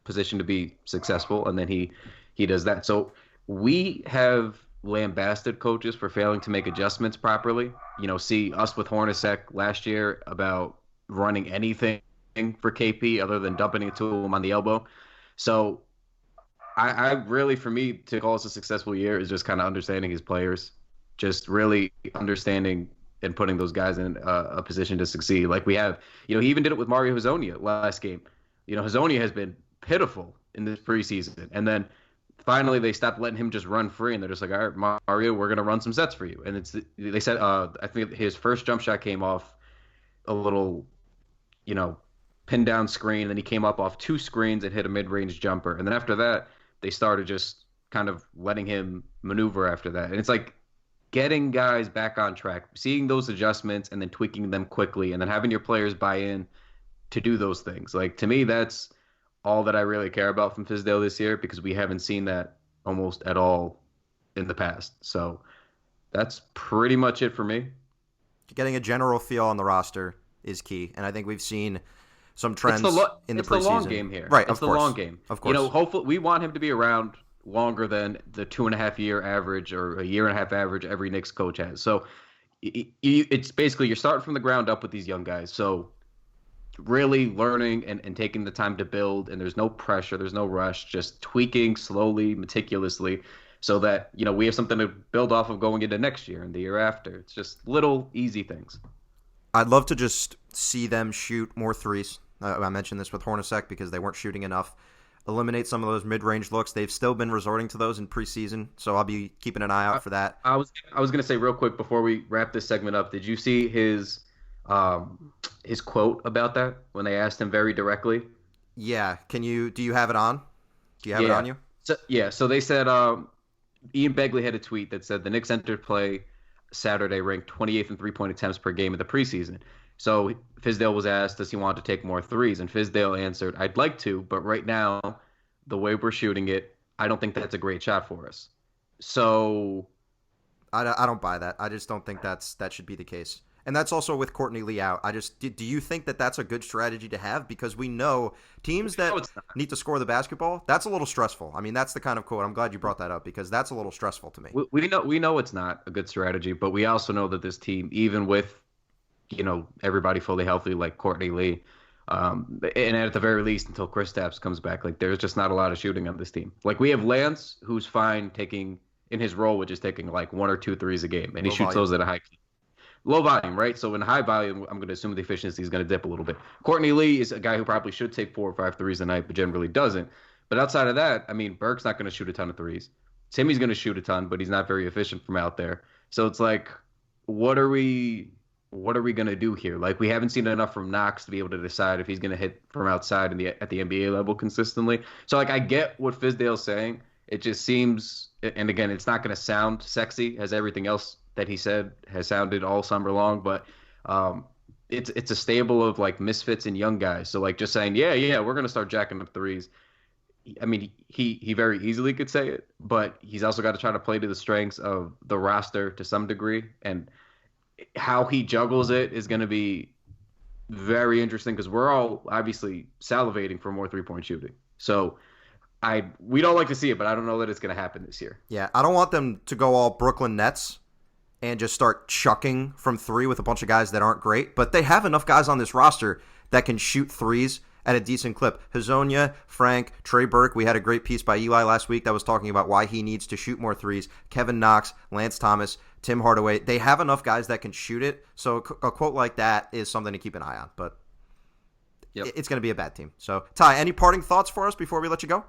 position to be successful. And then he does that. So we have lambasted coaches for failing to make adjustments properly. See us with Hornacek last year about running anything for KP other than dumping it to him on the elbow. So I really, for me, to call this a successful year is just kind of understanding his players, just really understanding and putting those guys in a position to succeed. Like we have, he even did it with Mario Hezonja last game. Hezonja has been pitiful in this preseason. And then finally they stopped letting him just run free, and they're just like, all right, Mario, we're going to run some sets for you. And they said, I think his first jump shot came off a little, pin down screen, and then he came up off two screens and hit a mid-range jumper. And then after that, they started just kind of letting him maneuver after that. And it's like, getting guys back on track, seeing those adjustments and then tweaking them quickly, and then having your players buy in to do those things. Like, to me, that's all that I really care about from Fizdale this year, because we haven't seen that almost at all in the past. So that's pretty much it for me. Getting a general feel on the roster is key, and I think we've seen some trends in the preseason. It's the long game here. Right, it's the long game. Of course. Hopefully we want him to be around longer than the 2.5-year average or a year-and-a-half average every Knicks coach has. So it's basically you're starting from the ground up with these young guys. So really learning and taking the time to build, and there's no pressure, there's no rush, just tweaking slowly, meticulously, so that, we have something to build off of going into next year and the year after. It's just little easy things. I'd love to just see them shoot more threes. I mentioned this with Hornacek because they weren't shooting enough. Eliminate some of those mid-range looks. They've still been resorting to those in preseason, so I'll be keeping an eye out for that. I was going to say real quick before we wrap this segment up, did you see his quote about that when they asked him very directly? Yeah. Do you have it on? Do you have it on you? So they said Ian Begley had a tweet that said the Knicks entered play Saturday ranked 28th in three-point attempts per game in the preseason. So Fizdale was asked, does he want to take more threes? And Fizdale answered, I'd like to, but right now, the way we're shooting it, I don't think that's a great shot for us. So I don't buy that. I just don't think that should be the case. And that's also with Courtney Lee out. Do you think that that's a good strategy to have? Because we know teams that need to score the basketball, that's a little stressful. I mean, that's the kind of quote. I'm glad you brought that up because that's a little stressful to me. We know it's not a good strategy, but we also know that this team, even with, everybody fully healthy like Courtney Lee, and at the very least until Kristaps comes back, like there's just not a lot of shooting on this team. Like we have Lance, who's fine taking in his role, which is taking like 1 or 2 threes a game, and he shoots those at a high low volume, right? So in high volume, I'm going to assume the efficiency is going to dip a little bit. Courtney Lee is a guy who probably should take 4 or 5 threes a night, but generally doesn't. But outside of that, I mean, Burke's not going to shoot a ton of threes. Timmy's going to shoot a ton, but he's not very efficient from out there. So it's like, what are we going to do here? Like, we haven't seen enough from Knox to be able to decide if he's going to hit from outside at the NBA level consistently. So, like, I get what Fizdale's saying. It just seems, and again, it's not going to sound sexy as everything else that he said has sounded all summer long, but it's a stable of like misfits and young guys. So like just saying, yeah, we're gonna start jacking up threes. I mean, he very easily could say it, but he's also got to try to play to the strengths of the roster to some degree, and how he juggles it is going to be very interesting because we're all obviously salivating for more 3-point shooting. So we don't like to see it, but I don't know that it's going to happen this year. Yeah, I don't want them to go all Brooklyn Nets and just start chucking from 3 with a bunch of guys that aren't great. But they have enough guys on this roster that can shoot threes at a decent clip. Hazonia, Frank, Trey Burke. We had a great piece by Eli last week that was talking about why he needs to shoot more threes. Kevin Knox, Lance Thomas, Tim Hardaway. They have enough guys that can shoot it. So a quote like that is something to keep an eye on. But it's going to be a bad team. So, Ty, any parting thoughts for us before we let you go?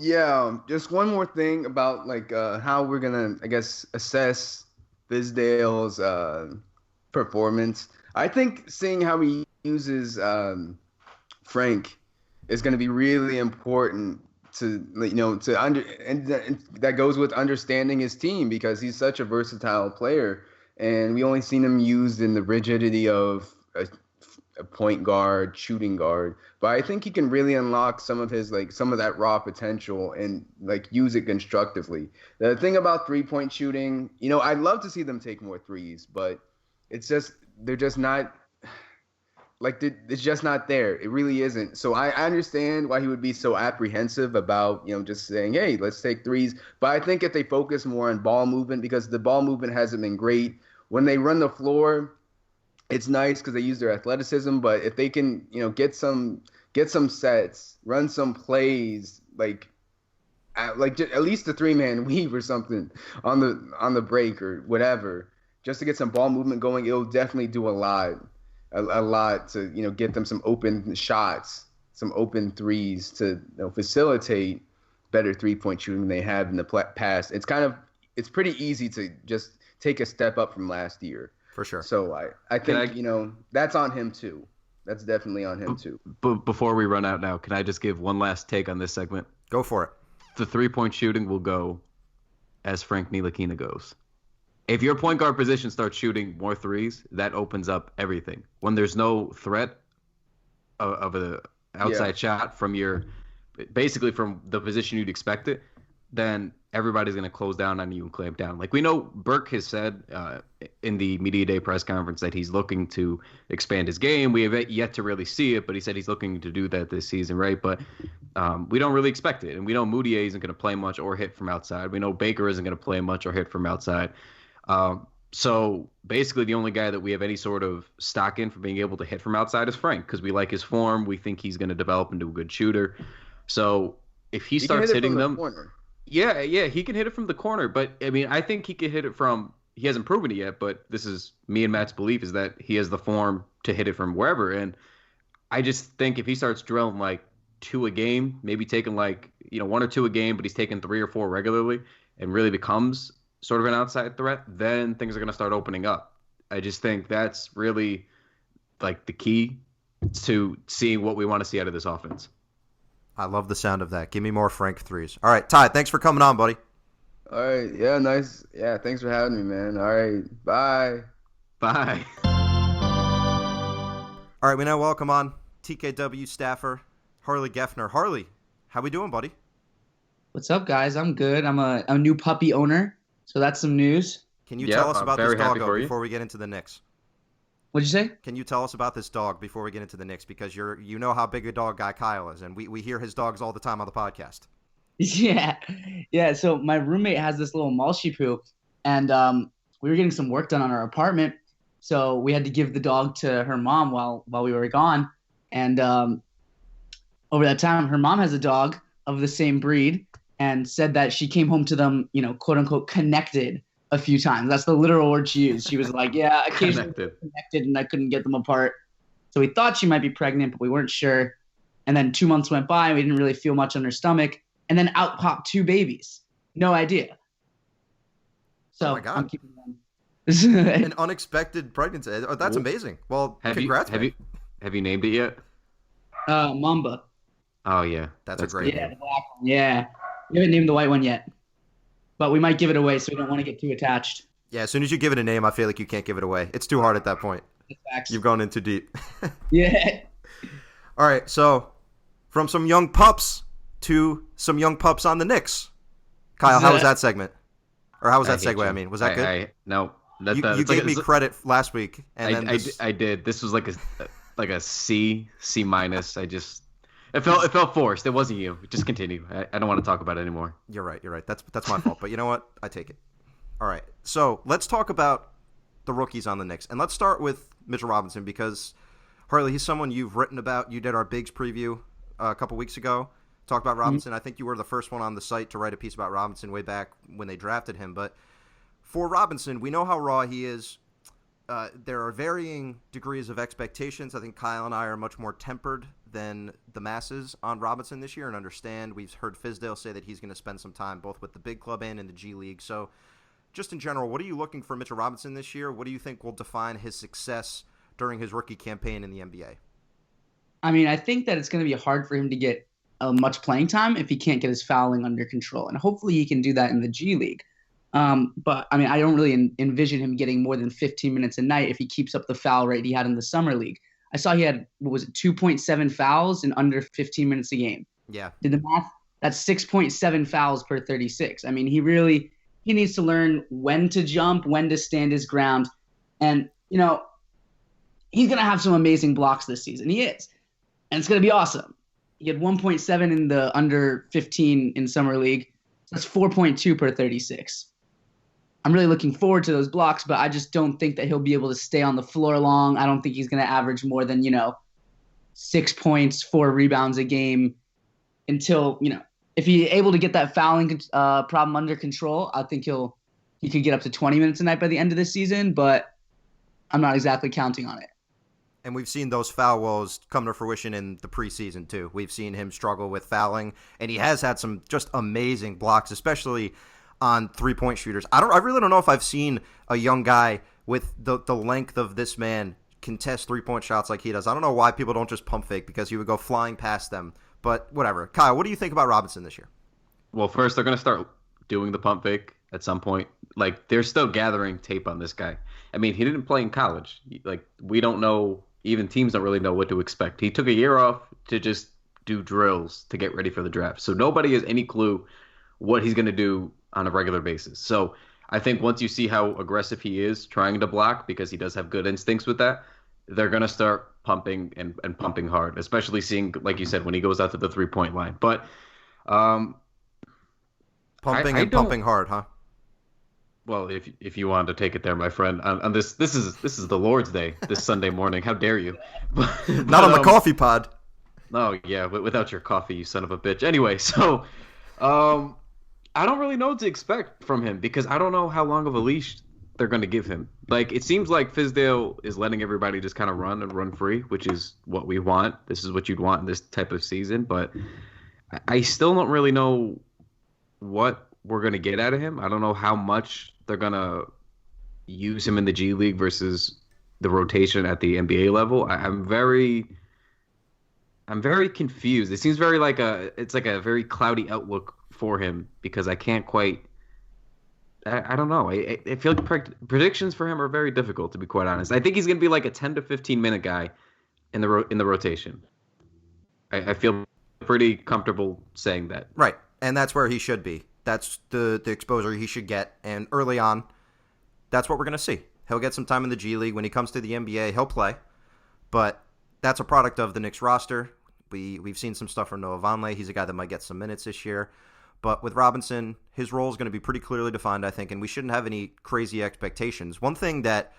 Yeah, just one more thing about like how we're gonna, I guess, assess Fizdale's performance. I think seeing how he uses Frank is going to be really important to and that goes with understanding his team because he's such a versatile player, and we only seen him used in the rigidity of a point guard, shooting guard. But I think he can really unlock some of that raw potential and like use it constructively. The thing about 3-point shooting, I'd love to see them take more threes, but they're just not like it's just not there. It really isn't. So I understand why he would be so apprehensive about, just saying, hey, let's take threes. But I think if they focus more on ball movement, because the ball movement hasn't been great when they run the floor, it's nice because they use their athleticism, but if they can, get some sets, run some plays, like at least a 3-man weave or something on the break or whatever, just to get some ball movement going, it'll definitely do a lot to get them some open shots, some open threes to facilitate better 3-point shooting than they have in the past. It's pretty easy to just take a step up from last year. For sure. So I think, that's on him too. That's definitely on him too. But before we run out now, can I just give one last take on this segment? Go for it. The 3-point shooting will go as Frank Ntilikina goes. If your point guard position starts shooting more threes, that opens up everything. When there's no threat of an outside shot from basically from the position you'd expect it, then everybody's going to close down on you and clamp down. Like we know Burke has said in the media day press conference that he's looking to expand his game. We have yet to really see it, but he said he's looking to do that this season, right? But we don't really expect it. And we know Moutier isn't going to play much or hit from outside. We know Baker isn't going to play much or hit from outside. So basically the only guy that we have any sort of stock in for being able to hit from outside is Frank, because we like his form. We think he's going to develop into a good shooter. So if he starts hitting them, yeah, he can hit it from the corner. But I mean, I think he can hit it from. He hasn't proven it yet, but this is me and Matt's belief is that he has the form to hit it from wherever. And I just think if he starts drilling like 2 a game, maybe taking like 1 or 2 a game, but he's taking 3 or 4 regularly, and really becomes sort of an outside threat, then things are going to start opening up. I just think that's really like the key to seeing what we want to see out of this offense. I love the sound of that. Give me more Frank threes. All right, Ty, thanks for coming on, buddy. All right. Yeah, nice. Yeah, thanks for having me, man. All right. Bye. Bye. All right, we now welcome on TKW staffer Harley Geffner. Harley, how we doing, buddy? What's up, guys? I'm good. I'm a new puppy owner, so that's some news. Can you tell us about this doggo before we get into the Knicks? What'd you say? Can you tell us about this dog before we get into the Knicks? Because you know how big a dog guy Kyle is, and we hear his dogs all the time on the podcast. Yeah. So my roommate has this little Maltese, and we were getting some work done on our apartment, so we had to give the dog to her mom while we were gone. And over that time, her mom has a dog of the same breed, and said that she came home to them, quote unquote, connected a few times. That's the literal word she used. She was like, yeah, occasionally connected, and I couldn't get them apart. So we thought she might be pregnant, but we weren't sure. And then 2 months went by, and we didn't really feel much on her stomach. And then out popped 2 babies. No idea. So oh my God. I'm keeping them. An unexpected pregnancy. Oh, that's amazing. Well, congrats. Have you named it yet? Mamba. Oh yeah, that's a great name. The black one. Yeah, we haven't named the white one yet, but we might give it away, so we don't want to get too attached. Yeah, as soon as you give it a name, I feel like you can't give it away. It's too hard at that point. You've gone in too deep. Yeah. All right, so from some young pups to some young pups on the Knicks. Kyle, how was that segment? Or how was that segue? I mean, was that good? No. You gave me credit last week, and then I did. This was like a C minus. It felt forced. It wasn't you. Just continue. I don't want to talk about it anymore. You're right. That's my fault. But you know what? I take it. All right. So let's talk about the rookies on the Knicks, and let's start with Mitchell Robinson, because Harley, he's someone you've written about. You did our Bigs preview a couple weeks ago. Talked about Robinson. I think you were the first one on the site to write a piece about Robinson way back when they drafted him. But for Robinson, we know how raw he is. There are varying degrees of expectations. I think Kyle and I are much more tempered than the masses on Robinson this year and understand. We've heard Fizdale say that he's going to spend some time both with the big club and in the G League. So just in general, what are you looking for Mitchell Robinson this year? What do you think will define his success during his rookie campaign in the NBA? I mean, I think that it's going to be hard for him to get much playing time if he can't get his fouling under control. And hopefully he can do that in the G League. But, I mean, I don't really envision him getting more than 15 minutes a night if he keeps up the foul rate he had in the summer league. I saw he had, 2.7 fouls in under 15 minutes a game. Yeah. Did the math? That's 6.7 fouls per 36. I mean, he needs to learn when to jump, when to stand his ground. And, he's going to have some amazing blocks this season. He is. And it's going to be awesome. He had 1.7 in the under 15 in summer league. That's 4.2 per 36. I'm really looking forward to those blocks, but I just don't think that he'll be able to stay on the floor long. I don't think he's going to average more than, 6 points, 4 rebounds a game until, if he's able to get that fouling problem under control, I think he could get up to 20 minutes a night by the end of the season, but I'm not exactly counting on it. And we've seen those foul woes come to fruition in the preseason, too. We've seen him struggle with fouling, and he has had some just amazing blocks, especially on three-point shooters. I really don't know if I've seen a young guy with the length of this man contest three-point shots like he does. I don't know why people don't just pump fake, because he would go flying past them. But whatever. Kyle, what do you think about Robinson this year? Well, first, they're going to start doing the pump fake at some point. Like, they're still gathering tape on this guy. I mean, he didn't play in college. Like, we don't know. Even teams don't really know what to expect. He took a year off to just do drills to get ready for the draft. So nobody has any clue what he's going to do on a regular basis. So I think once you see how aggressive he is trying to block, because he does have good instincts with that, they're going to start pumping and pumping hard, especially seeing, like you said, when he goes out to the 3-point line. But pumping hard, huh? Well, if you wanted to take it there, my friend, on this is the Lord's Day, this Sunday morning. How dare you? Not on the coffee pod. No, yeah, without your coffee, you son of a bitch. Anyway, so I don't really know what to expect from him because I don't know how long of a leash they're going to give him. Like, it seems like Fizdale is letting everybody just kind of run free, which is what we want. This is what you'd want in this type of season, but I still don't really know what we're going to get out of him. I don't know how much they're going to use him in the G League versus the rotation at the NBA level. I'm very confused. It seems very it's like a very cloudy outlook for him because I can't quite. I don't know. I feel like predictions for him are very difficult, to be quite honest. I think he's going to be like a 10 to 15 minute guy in the rotation. I feel pretty comfortable saying that. Right, and that's where he should be. That's the exposure he should get, and early on, that's what we're going to see. He'll get some time in the G League. When he comes to the NBA, he'll play, but that's a product of the Knicks roster. We've seen some stuff from Noah.and. He's a guy that might get some minutes this year. But with Robinson, his role is going to be pretty clearly defined, I think, and we shouldn't have any crazy expectations. One thing that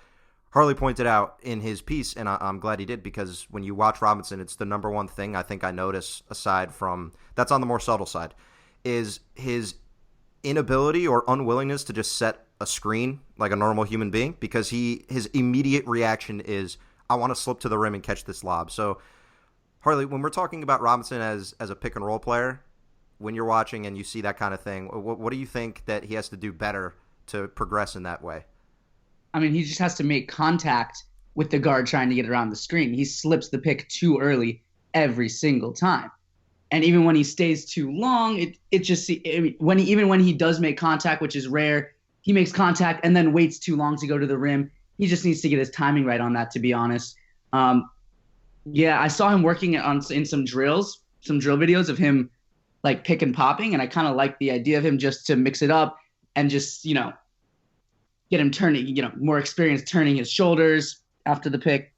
Harley pointed out in his piece, and I'm glad he did, because when you watch Robinson, it's the number one thing I think I notice, aside from, that's on the more subtle side, is his inability or unwillingness to just set a screen like a normal human being, because his immediate reaction is, I want to slip to the rim and catch this lob. So, Harley, when we're talking about Robinson as a pick and roll player, when you're watching and you see that kind of thing, what do you think that he has to do better to progress in that way? I mean, he just has to make contact with the guard trying to get around the screen. He slips the pick too early every single time. And even when he stays too long, when he does make contact, which is rare, he makes contact and then waits too long to go to the rim. He just needs to get his timing right on that, to be honest. Yeah, I saw him working in some drill videos of him like pick and popping, and I kind of like the idea of him just to mix it up and just, get him turning, more experience turning his shoulders after the pick.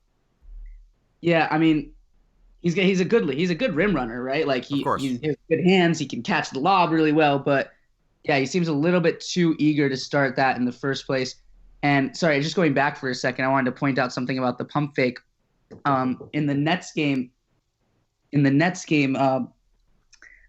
Yeah, I mean, he's a good rim runner, right? Like he has good hands, he can catch the lob really well, but yeah, he seems a little bit too eager to start that in the first place. And sorry, just going back for a second, I wanted to point out something about the pump fake. In the Nets game,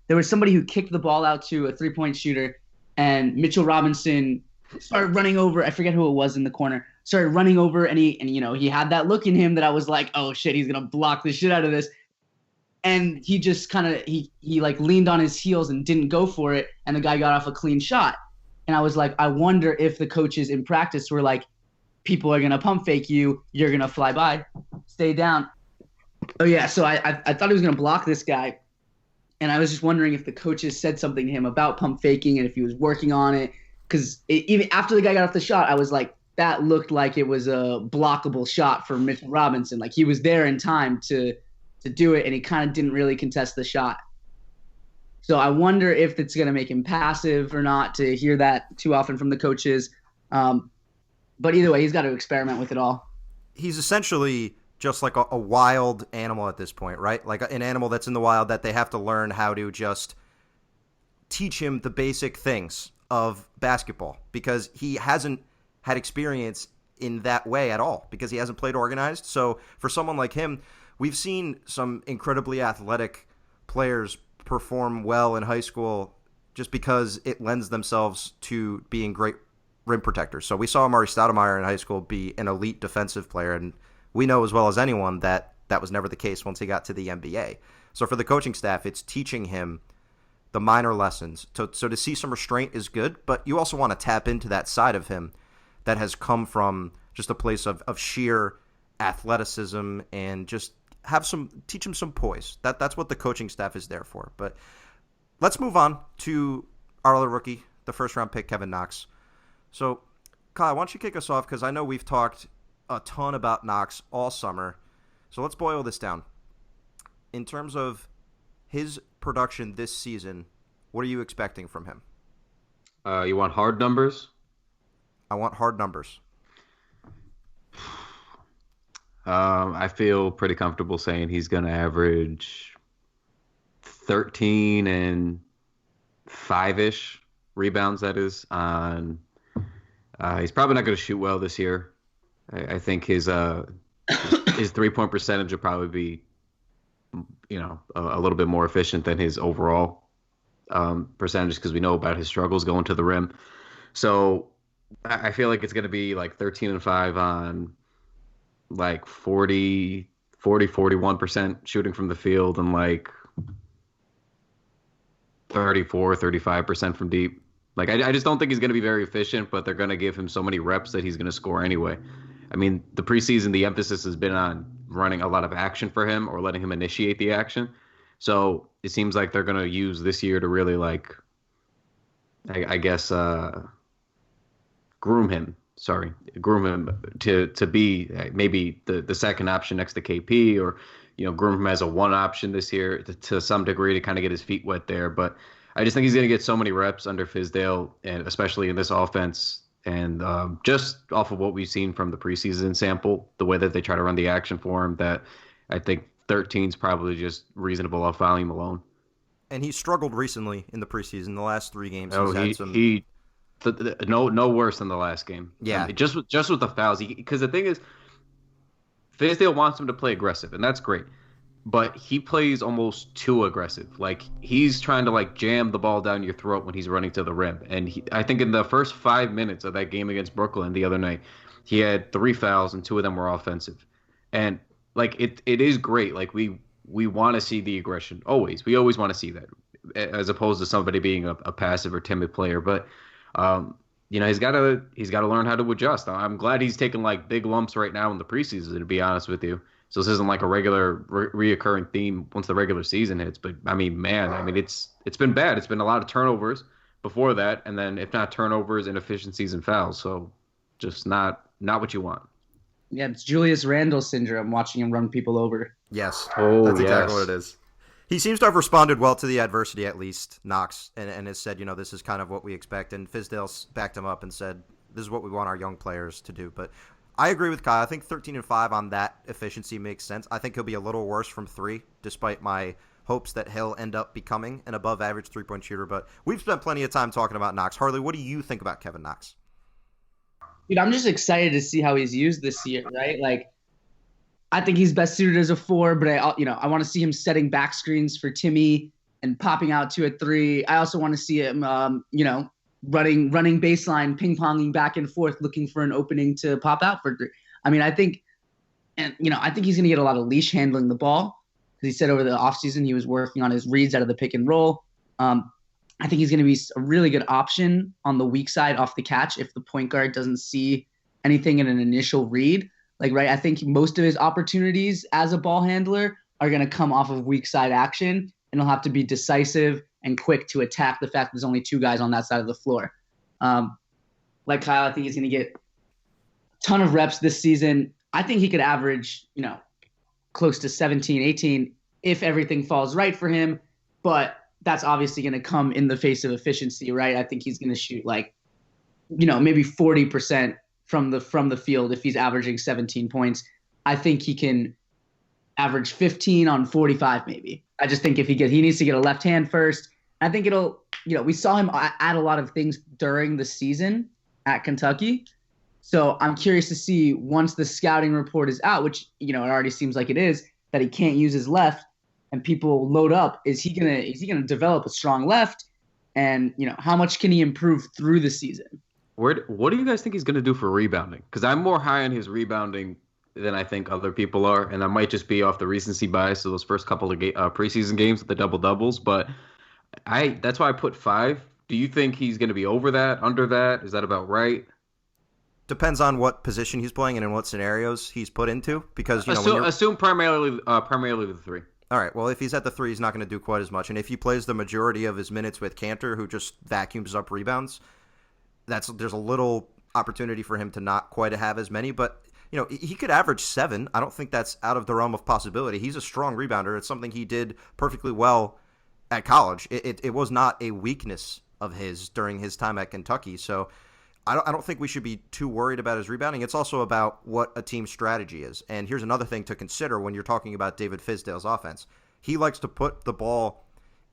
there was somebody who kicked the ball out to a 3-point shooter, and Mitchell Robinson started running over. I forget who it was in the corner. Started running over, and he had that look in him that I was like, oh shit, he's gonna block the shit out of this. And he just kind of he leaned on his heels and didn't go for it, and the guy got off a clean shot. And I was like, I wonder if the coaches in practice were like, people are gonna pump fake you, you're gonna fly by, stay down. Oh yeah, so I thought he was gonna block this guy. And I was just wondering if the coaches said something to him about pump faking and if he was working on it. Because even after the guy got off the shot, I was like, that looked like it was a blockable shot for Mitchell Robinson. Like he was there in time to do it, and he kind of didn't really contest the shot. So I wonder if it's going to make him passive or not to hear that too often from the coaches. But either way, he's got to experiment with it all. He's essentially just like a wild animal at this point, right? Like an animal that's in the wild that they have to learn how to just teach him the basic things of basketball, because he hasn't had experience in that way at all, because he hasn't played organized. So for someone like him, we've seen some incredibly athletic players perform well in high school just because it lends themselves to being great rim protectors. So we saw Amari Stoudemire in high school be an elite defensive player, and we know as well as anyone that that was never the case once he got to the NBA. So for the coaching staff, it's teaching him the minor lessons. So to see some restraint is good, but you also want to tap into that side of him that has come from just a place of sheer athleticism, and just teach him some poise. That's what the coaching staff is there for. But let's move on to our other rookie, the first-round pick, Kevin Knox. So, Kyle, why don't you kick us off, because I know we've talked a ton about Knox all summer. So let's boil this down. In terms of his production this season, what are you expecting from him? You want hard numbers? I want hard numbers. I feel pretty comfortable saying he's going to average 13 and 5-ish rebounds, that is. He's probably not going to shoot well this year. I think his 3-point percentage will probably be, a little bit more efficient than his overall percentage, because we know about his struggles going to the rim. So I feel like it's going to be like 13 and 5 on like 41% shooting from the field, and like 35% from deep. Like, I just don't think he's going to be very efficient, but they're going to give him so many reps that he's going to score anyway. I mean, the preseason, the emphasis has been on running a lot of action for him or letting him initiate the action. So it seems like they're going to use this year to really, like, I guess, groom him to be maybe the second option next to KP, or, groom him as a one option this year to some degree to kind of get his feet wet there. But I just think he's going to get so many reps under Fizdale, and especially in this offense. And just off of what we've seen from the preseason sample, the way that they try to run the action for him, that I think 13 is probably just reasonable off volume alone. And he struggled recently in the preseason. The last 3 games, no worse than the last game. Yeah, just with the fouls. Because the thing is, Fizdale wants him to play aggressive, and that's great. But he plays almost too aggressive. Like, he's trying to, like, jam the ball down your throat when he's running to the rim. And I think in the first 5 minutes of that game against Brooklyn the other night, he had 3 fouls, and 2 of them were offensive. And, like, it is great. Like, we want to see the aggression. Always. We always want to see that, as opposed to somebody being a passive or timid player. But, he's got to learn how to adjust. I'm glad he's taking, like, big lumps right now in the preseason, to be honest with you. So this isn't like a regular reoccurring theme once the regular season hits. But it's been bad. It's been a lot of turnovers before that, and then if not turnovers, inefficiencies and fouls. So just not what you want. Yeah, it's Julius Randle syndrome, watching him run people over. Yes, that's exactly what it is. He seems to have responded well to the adversity, at least, Knox, and has said, this is kind of what we expect. And Fizdale's backed him up and said, this is what we want our young players to do. But I agree with Kyle. I think 13 and 5 on that efficiency makes sense. I think he'll be a little worse from 3, despite my hopes that he'll end up becoming an above-average 3-point shooter. But we've spent plenty of time talking about Knox. Harley, what do you think about Kevin Knox? Dude, I'm just excited to see how he's used this year, right? Like, I think he's best suited as a 4, but I want to see him setting back screens for Timmy and popping out 2 at 3. I also want to see him, running baseline, ping-ponging back and forth, looking for an opening to pop out for 3. I think he's going to get a lot of leash handling the ball, because he said over the offseason he was working on his reads out of the pick and roll. I think he's going to be a really good option on the weak side off the catch if the point guard doesn't see anything in an initial read. Like, right, I think most of his opportunities as a ball handler are going to come off of weak side action, and he'll have to be decisive and quick to attack the fact there's only 2 guys on that side of the floor. Like Kyle, I think he's going to get a ton of reps this season. I think he could average, close to 17, 18 if everything falls right for him. But that's obviously going to come in the face of efficiency, right? I think he's going to shoot like, maybe 40% from the field if he's averaging 17 points. I think he can average 15 on 45 maybe. I just think he needs to get a left hand first. I think we saw him add a lot of things during the season at Kentucky. So I'm curious to see, once the scouting report is out, which, it already seems like it is, that he can't use his left and people load up. Is he gonna develop a strong left? And, how much can he improve through the season? What do you guys think he's going to do for rebounding? Because I'm more high on his rebounding than I think other people are, and that might just be off the recency bias of those first couple of preseason games with the double-doubles, but that's why I put 5. Do you think he's going to be over that, under that? Is that about right? Depends on what position he's playing and in what scenarios he's put into, because assume primarily the 3. All right, well, if he's at the 3, he's not going to do quite as much, and if he plays the majority of his minutes with Kanter, who just vacuums up rebounds, there's a little opportunity for him to not quite have as many, but he could average 7. I don't think that's out of the realm of possibility. He's a strong rebounder. It's something he did perfectly well at college. It was not a weakness of his during his time at Kentucky. So I don't think we should be too worried about his rebounding. It's also about what a team's strategy is. And here's another thing to consider when you're talking about David Fizdale's offense. He likes to put the ball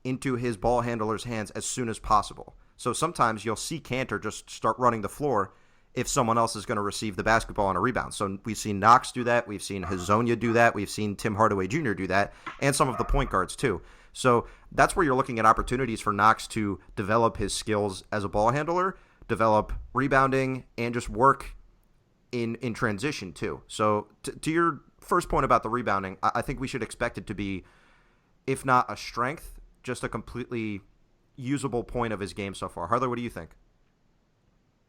into his ball handler's hands as soon as possible. So sometimes you'll see Kanter just start running the floor if someone else is going to receive the basketball on a rebound. So we've seen Knox do that. We've seen Hezonja do that. We've seen Tim Hardaway Jr. do that, and some of the point guards too. So that's where you're looking at opportunities for Knox to develop his skills as a ball handler, develop rebounding, and just work in transition too. So to your first point about the rebounding, I think we should expect it to be, if not a strength, just a completely usable point of his game so far. Harley, what do you think?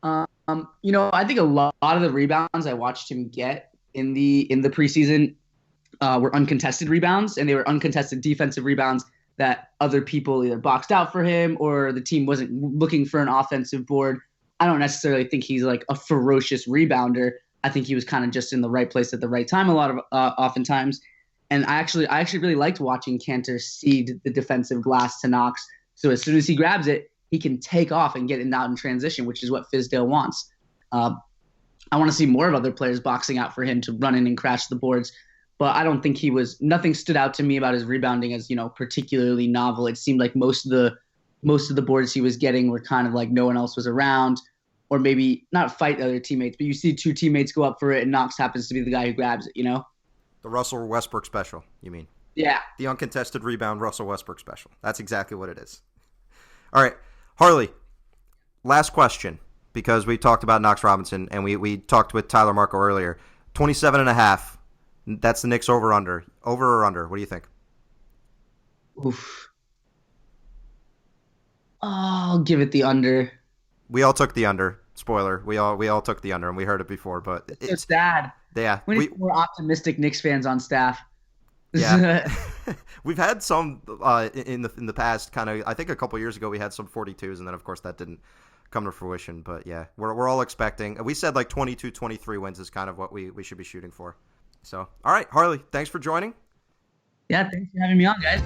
I think a lot of the rebounds I watched him get in the preseason were uncontested rebounds, and they were uncontested defensive rebounds that other people either boxed out for him or the team wasn't looking for an offensive board. I don't necessarily think he's like a ferocious rebounder. I think he was kind of just in the right place at the right time oftentimes. And I actually really liked watching Kanter seed the defensive glass to Knox. So as soon as he grabs it, he can take off and get it out in transition, which is what Fizdale wants. I want to see more of other players boxing out for him to run in and crash the boards. But I don't think nothing stood out to me about his rebounding as, particularly novel. It seemed like most of the boards he was getting were kind of like no one else was around, or maybe not fight other teammates, but you see two teammates go up for it and Knox happens to be the guy who grabs it, The Russell Westbrook special, you mean? Yeah. The uncontested rebound Russell Westbrook special. That's exactly what it is. All right, Harley, last question, because we talked about Knox Robinson and we talked with Tyler Marko earlier. 27.5. That's the Knicks over-under. Over or under? What do you think? Oof. I'll give it the under. We all took the under. Spoiler. We all took the under, and we heard it before, but it's sad. Yeah. We need more optimistic Knicks fans on staff. Yeah. We've had some in the past, kind of. I think a couple years ago we had some 42s, and then of course that didn't come to fruition. But yeah, we're all expecting. We said like 22-23 wins is kind of what we should be shooting for. So, all right, Harley, thanks for joining. Yeah, thanks for having me on, guys.